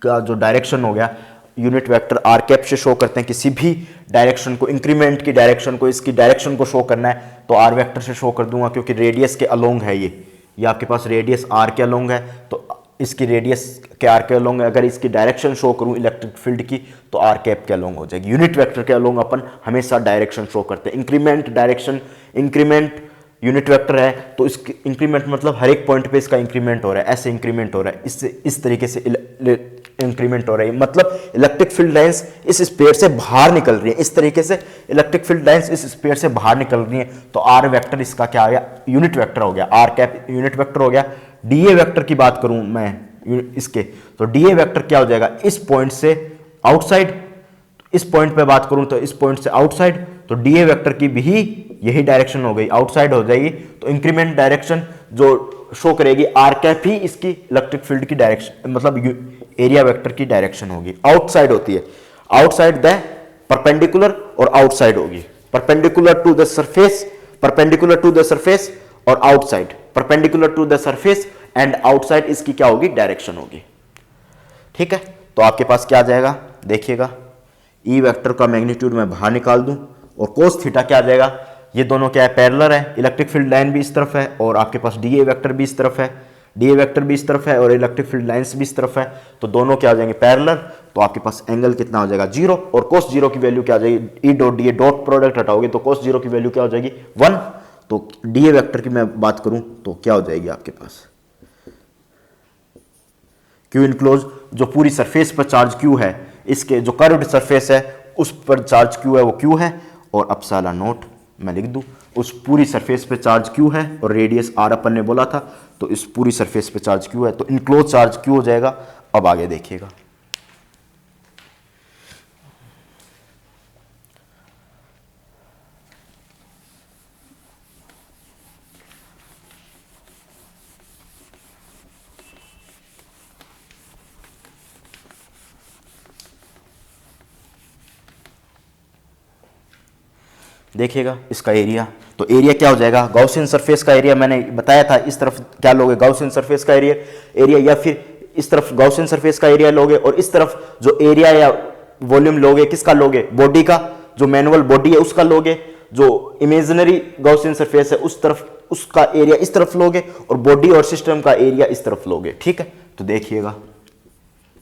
का जो डायरेक्शन हो गया, यूनिट वेक्टर आर कैप से शो करते हैं। किसी भी डायरेक्शन को, इंक्रीमेंट की डायरेक्शन को, इसकी डायरेक्शन को शो करना है तो आर वेक्टर से शो कर दूंगा, क्योंकि रेडियस के अलोंग है ये आपके पास रेडियस आर के अलोंग है, तो इसकी रेडियस के आर के अलोंग है। अगर इसकी डायरेक्शन शो करूं इलेक्ट्रिक फील्ड की तो आर कैप के अलोंग हो जाएगी। यूनिट वेक्टर के अलोंग अपन हमेशा डायरेक्शन शो करते हैं। Increment direction, increment unit vector है तो इसकी इंक्रीमेंट मतलब हर एक पॉइंट पे इसका इंक्रीमेंट हो रहा है, ऐसे इंक्रीमेंट हो रहा है, इससे इस तरीके से इंक्रीमेंट हो रही है, मतलब इलेक्ट्रिक फील्ड लाइंस इस स्पेयर से बाहर निकल रही है, इस तरीके से इलेक्ट्रिक फील्ड लाइंस इस स्पेयर से बाहर निकल रही है। तो आर वेक्टर इसका क्या आ गया, यूनिट वेक्टर हो गया, आर कैप यूनिट वेक्टर हो गया। डीए वेक्टर की बात करूं मैं इसके, तो डीए वेक्टर क्या हो जाएगा, इस पॉइंट से आउटसाइड, इस पॉइंट पे बात करूं तो इस पॉइंट से आउटसाइड, तो डीए वेक्टर की भी यही डायरेक्शन हो गई, आउटसाइड हो जाएगी। तो इंक्रीमेंट डायरेक्शन जो शो करेगी आर कैप ही इसकी इलेक्ट्रिक फील्ड की डायरेक्शन, मतलब एरिया वेक्टर की डायरेक्शन होगी, आउटसाइड होती है, आउटसाइड द परपेंडिकुलर और आउटसाइड होगी, perpendicular to the surface, perpendicular to the surface और outside, perpendicular to the surface and outside, इसकी क्या होगी, डायरेक्शन होगी, ठीक है। तो आपके पास क्या आ जाएगा, देखिएगा, ई वेक्टर का मैग्नीट्यूड मैं बाहर निकाल दूं, और कोस थीटा क्या आ जाएगा, ये दोनों क्या है, पैरेलल है, इलेक्ट्रिक फील्ड लाइन भी इस तरफ है और आपके पास डीए वेक्टर भी इस तरफ है, डीए वेक्टर भी इस तरफ है और इलेक्ट्रिक फील्ड लाइंस भी इस तरफ है, तो दोनों क्या हो जाएंगे, पैरेलल। तो आपके पास एंगल कितना हो जाएगा, 0, और कोस 0 की वैल्यू क्या आ जाएगी, E dot dA dot product हटाओगे तो कोस 0 की वैल्यू क्या हो जाएगी, 1। तो डीए वेक्टर की मैं बात करूं तो क्या हो जाएगी आपके पास, क्यू इनक्लोज, जो पूरी सरफेस पर चार्ज क्यू है, इसके जो कर्व्ड सरफेस है उस पर चार्ज क्यू है वो क्यू है, और एप्सिलॉन नॉट मैं लिख दूं, उस पूरी सरफेस पे चार्ज क्यू है और रेडियस आर अपन ने बोला था, तो इस पूरी सरफेस पे चार्ज क्यू है, तो इनक्लोज चार्ज क्यू हो जाएगा। अब आगे देखिएगा, देखिएगा इसका एरिया, तो एरिया क्या हो जाएगा, गॉसियन सरफेस का एरिया मैंने बताया था, इस तरफ क्या लोगे, गॉसियन सरफेस का एरिया, या फिर इस तरफ गॉसियन सरफेस का एरिया लोगे, और इस तरफ जो एरिया या वॉल्यूम लोगे किसका लोगे, बॉडी का, जो मैनुअल बॉडी है उसका लोगे, जो इमेजिनरी गॉसियन सरफेस है उस तरफ उसका एरिया इस तरफ लोगे, और बॉडी और सिस्टम का एरिया इस तरफ लोगे, ठीक है। तो देखिएगा,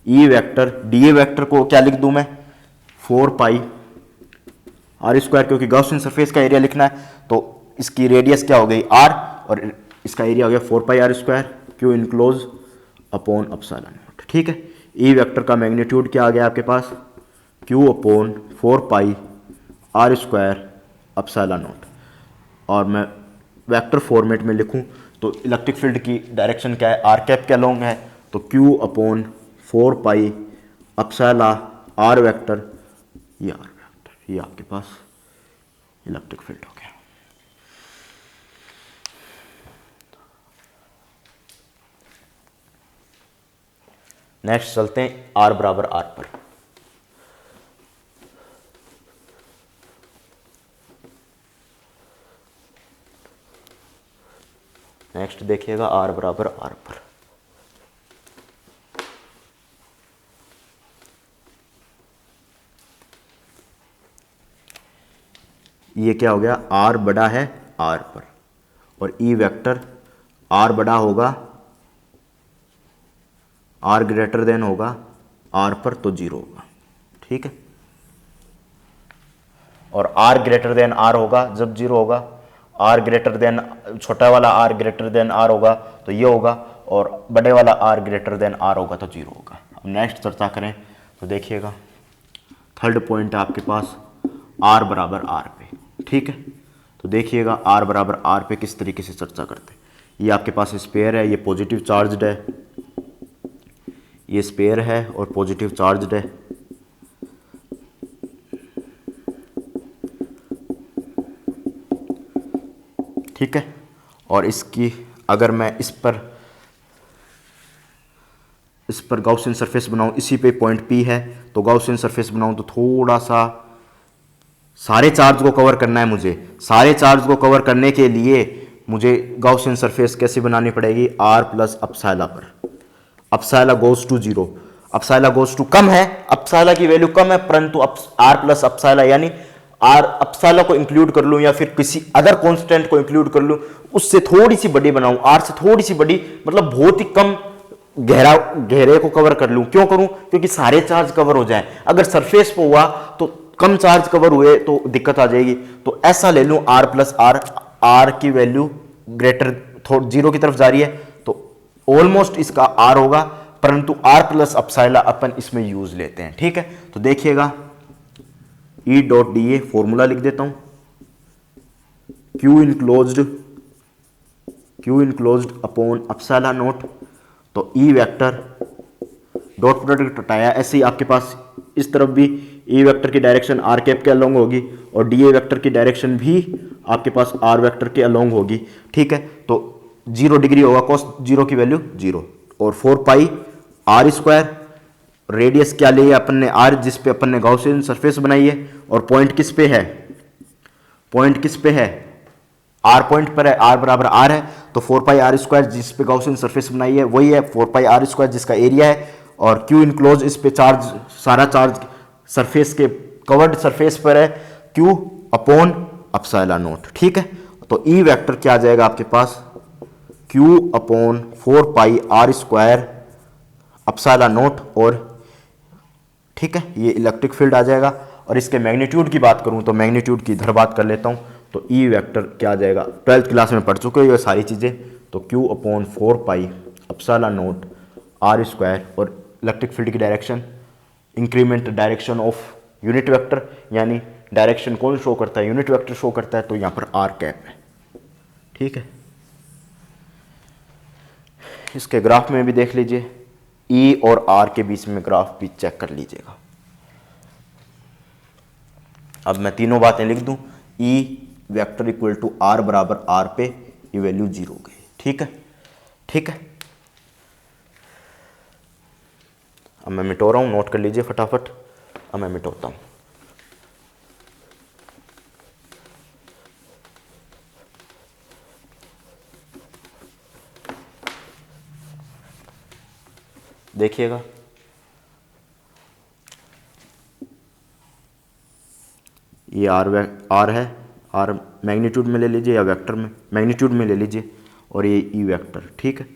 ई वेक्टर डी वेक्टर को क्या लिख दूं मैं, 4 पाई आर स्क्वायर, क्योंकि गॉसियन सरफेस का एरिया लिखना है तो इसकी रेडियस क्या हो गई आर, और इसका एरिया हो गया 4 pi R square, Q enclosed upon epsilon not, ठीक है। ई वेक्टर का मैग्नीट्यूड क्या आ गया आपके पास, Q upon 4 pi R square epsilon not, और मैं वेक्टर फॉर्मेट में लिखूं तो इलेक्ट्रिक फील्ड की डायरेक्शन क्या है, आर कैप के अलोंग है, तो q upon 4 pi epsilon r vector, ये आर वेक्टर, ये आपके पास इलेक्ट्रिक फील्ड हो गया। नेक्स्ट चलते हैं आर बराबर आर पर। नेक्स्ट देखिएगा R बराबर R पर। ये क्या हो गया, R बड़ा है R पर, और E वेक्टर R बड़ा होगा, R ग्रेटर देन होगा R पर, तो 0 होगा। ठीक है, और R ग्रेटर देन R होगा जब 0 होगा, R ग्रेटर देन छोटा वाला R ग्रेटर देन R होगा तो ये होगा, और बड़े वाला R ग्रेटर देन R होगा तो 0 होगा। अब नेक्स्ट चर्चा करें तो देखिएगा, थर्ड पॉइंट है आपके पास R बराबर R पे। ठीक है, तो देखिएगा R बराबर R पे किस तरीके से चर्चा करते हैं। ये आपके पास स्पेयर है, ये पॉजिटिव चार्ज्ड है, ये स्पेयर है और पॉजिटिव चार्ज्ड है। ठीक है, और इसकी अगर मैं इस पर गॉसियन सरफेस बनाऊं, इसी पे पॉइंट P है, तो गॉसियन सरफेस बनाऊं तो थोड़ा सा सारे चार्ज को कवर करना है मुझे। सारे चार्ज को कवर करने के लिए मुझे गॉसियन सरफेस कैसे बनानी पड़ेगी, R प्लस अपसाइला पर। Epsilon goes to 0, epsilon goes to कम है, अपसाइला की वैल्यू कम है, परंतु R प्लस अपसाइला यानी R अपसाइला को इंक्लूड कर लूं या फिर किसी अदर कांस्टेंट को इंक्लूड कर लूं, उससे थोड़ी सी बड़ी बनाऊं, R से थोड़ी सी बड़ी, मतलब बहुत ही कम गहरे को कवर कर लूं। क्यों करूं, क्योंकि सारे चार्ज कवर हो जाए। अगर सरफेस पे हुआ तो कम चार्ज कवर हुए तो दिक्कत आ जाएगी। तो ऐसा ले लूं R प्लस R की वैल्यू ग्रेटर 0 की तरफ जा रही है तो ऑलमोस्ट इसका R होगा, परंतु R प्लस अपसाइला अपन इसमें यूज लेते हैं। ठीक है, तो देखिएगा E dot d a formula लिख देता हूं, Q इनक्लोज्ड अपॉन अपसाइला नोट, तो E वेक्टर डॉट प्रोडक्ट हटाया, ऐसे ही आपके पास इस तरफ भी E वेक्टर की डायरेक्शन R कैप के अलोंग होगी और DA वेक्टर की डायरेक्शन भी आपके पास R वेक्टर के अलोंग होगी। ठीक है, तो 0 डिग्री होगा, cos 0 की वैल्यू 0, और 4 पाई R स्क्वायर, रेडियस क्या लिए अपन ने R, जिस पे अपन ने गॉसियन सरफेस बनाई है, और पॉइंट किस पे है, पॉइंट किस पे है, R पॉइंट पर है, R बराबर R है, तो 4 पाई R स्क्वायर जिस पे गॉसियन सरफेस बनाई है वही है 4 पाई R स्क्वायर जिसका एरिया है, और Q इनक्लोज इस पे चार्ज, सारा चार्ज सरफेस के कवर्ड सरफेस पर है, Q अपॉन अपसाइला नोट। ठीक है, तो E वेक्टर क्या आ जाएगा आपके पास, Q अपॉन 4 पाई R स्क्वायर अपसाइला नोट, और ठीक है ये इलेक्ट्रिक फील्ड आ जाएगा। और इसके मैग्नीट्यूड की बात करूं तो मैग्नीट्यूड की इधर बात कर लेता हूं, तो E वेक्टर क्या आ जाएगा, 12th क्लास में पढ़ चुके हो ये सारी चीज़ें, तो Q अपॉन 4 पाई अपसाइला नोट R स्क्वायर, और इलेक्ट्रिक फील्ड की direction increment direction of unit vector, यानी डायरेक्शन कौन शो करता है, यूनिट वेक्टर शो करता है, तो यहाँ पर R कैप है। ठीक है, इसके ग्राफ में भी देख लीजिए, E और R के बीच में ग्राफ भी चेक कर लीजिएगा। अब मैं तीनों बातें लिख दूं, E vector equal to R बराबर R पे ये वैल्यू 0 हो गई। ठीक है, ठीक है, अब मैं मिटो रहा हूं, नोट कर लीजिए फटाफट। अब मैं मिटोता हूं, देखिएगा ये R है, R मैग्नीट्यूड में ले लीजिए या वेक्टर में, मैग्नीट्यूड में ले लीजिए, और ये E वेक्टर। ठीक है,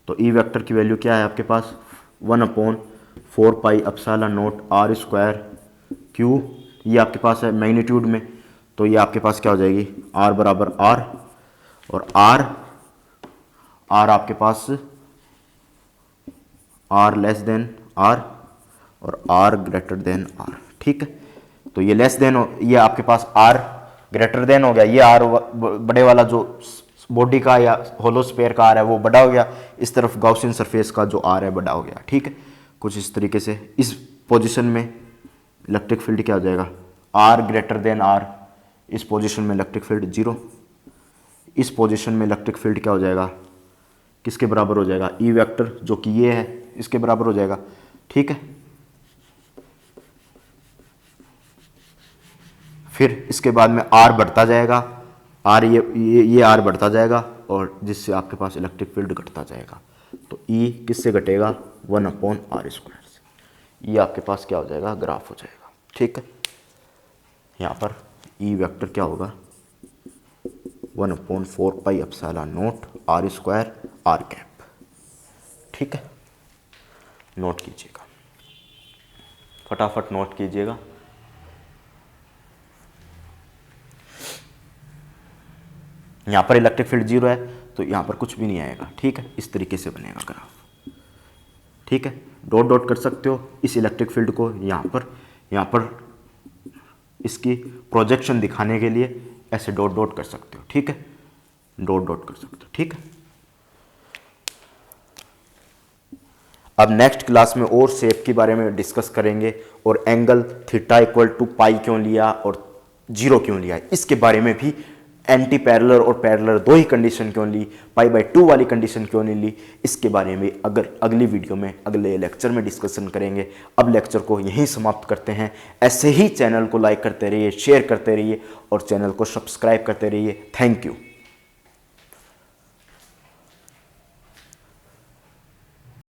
तो E वेक्टर की वैल्यू क्या है आपके पास, 1 अपॉन 4 पाई अपसाइला नोट R स्क्वायर Q, ये आपके पास है मैग्नीट्यूड में, तो ये आपके पास क्या हो जाएगी, R बराबर R, और R आपके पास R लेस देन R और R ग्रेटर देन R। ठीक है, तो ये लेस देन, ये आपके पास R ग्रेटर देन हो गया, ये R बड़े वाला जो बॉडी का या होलो स्फीयर का R है वो बड़ा हो गया, इस तरफ गॉसियन सरफेस का जो R है बड़ा हो गया। ठीक है, कुछ इस तरीके से इस पोजीशन में इलेक्ट्रिक फील्ड क्या हो जाएगा, R ग्रेटर देन R, इस पोजीशन में इलेक्ट्रिक फील्ड 0, इस पोजीशन में इलेक्ट्रिक फील्ड क्या हो जाएगा, किसके बराबर हो जाएगा, E वेक्टर जो कि ये है इसके बराबर हो जाएगा। ठीक है, फिर इसके बाद में R बढ़ता जाएगा, R ये R बढ़ता जाएगा, और जिससे आपके पास इलेक्ट्रिक फील्ड घटता जाएगा। तो ई किससे घटेगा, 1/r स्क्वायर से। ये आपके पास क्या हो जाएगा, ग्राफ हो जाएगा। ठीक है, यहाँ पर ई वेक्टर क्या होगा, 1/4πε0 r स्क्वायर r कैप। ठीक है, नोट कीजिएगा, फटाफट नोट कीजिएगा। यहाँ पर इलेक्ट्रिक फील्ड 0 है तो यहाँ पर कुछ भी नहीं आएगा। ठीक है, इस तरीके से बनेगा ग्राफ। ठीक है, डॉट डॉट कर सकते हो इस इलेक्ट्रिक फील्ड को यहाँ पर इसकी प्रोजेक्शन दिखाने के लिए ऐसे डॉट डॉट कर सकते हो। ठीक है, डॉट डॉट कर सकते हो। ठीक है, अब नेक्स्ट क्लास में और शेप के बारे में डिस्कस करेंगे और एंगल थीटा इक्वल टू पाई क्यों लिया और 0 क्यों लिया, इसके बारे में भी, एंटी पैरेलल और पैरेलल दो ही कंडीशन क्यों ली, π/2 वाली कंडीशन क्यों नहीं ली, इसके बारे में अगर अगली वीडियो में अगले लेक्चर में डिस्कशन करेंगे। अब लेक्चर को यहीं समाप्त करते हैं। ऐसे ही चैनल को लाइक करते रहिए, शेयर करते रहिए और चैनल को सब्सक्राइब करते रहिए। Thank you.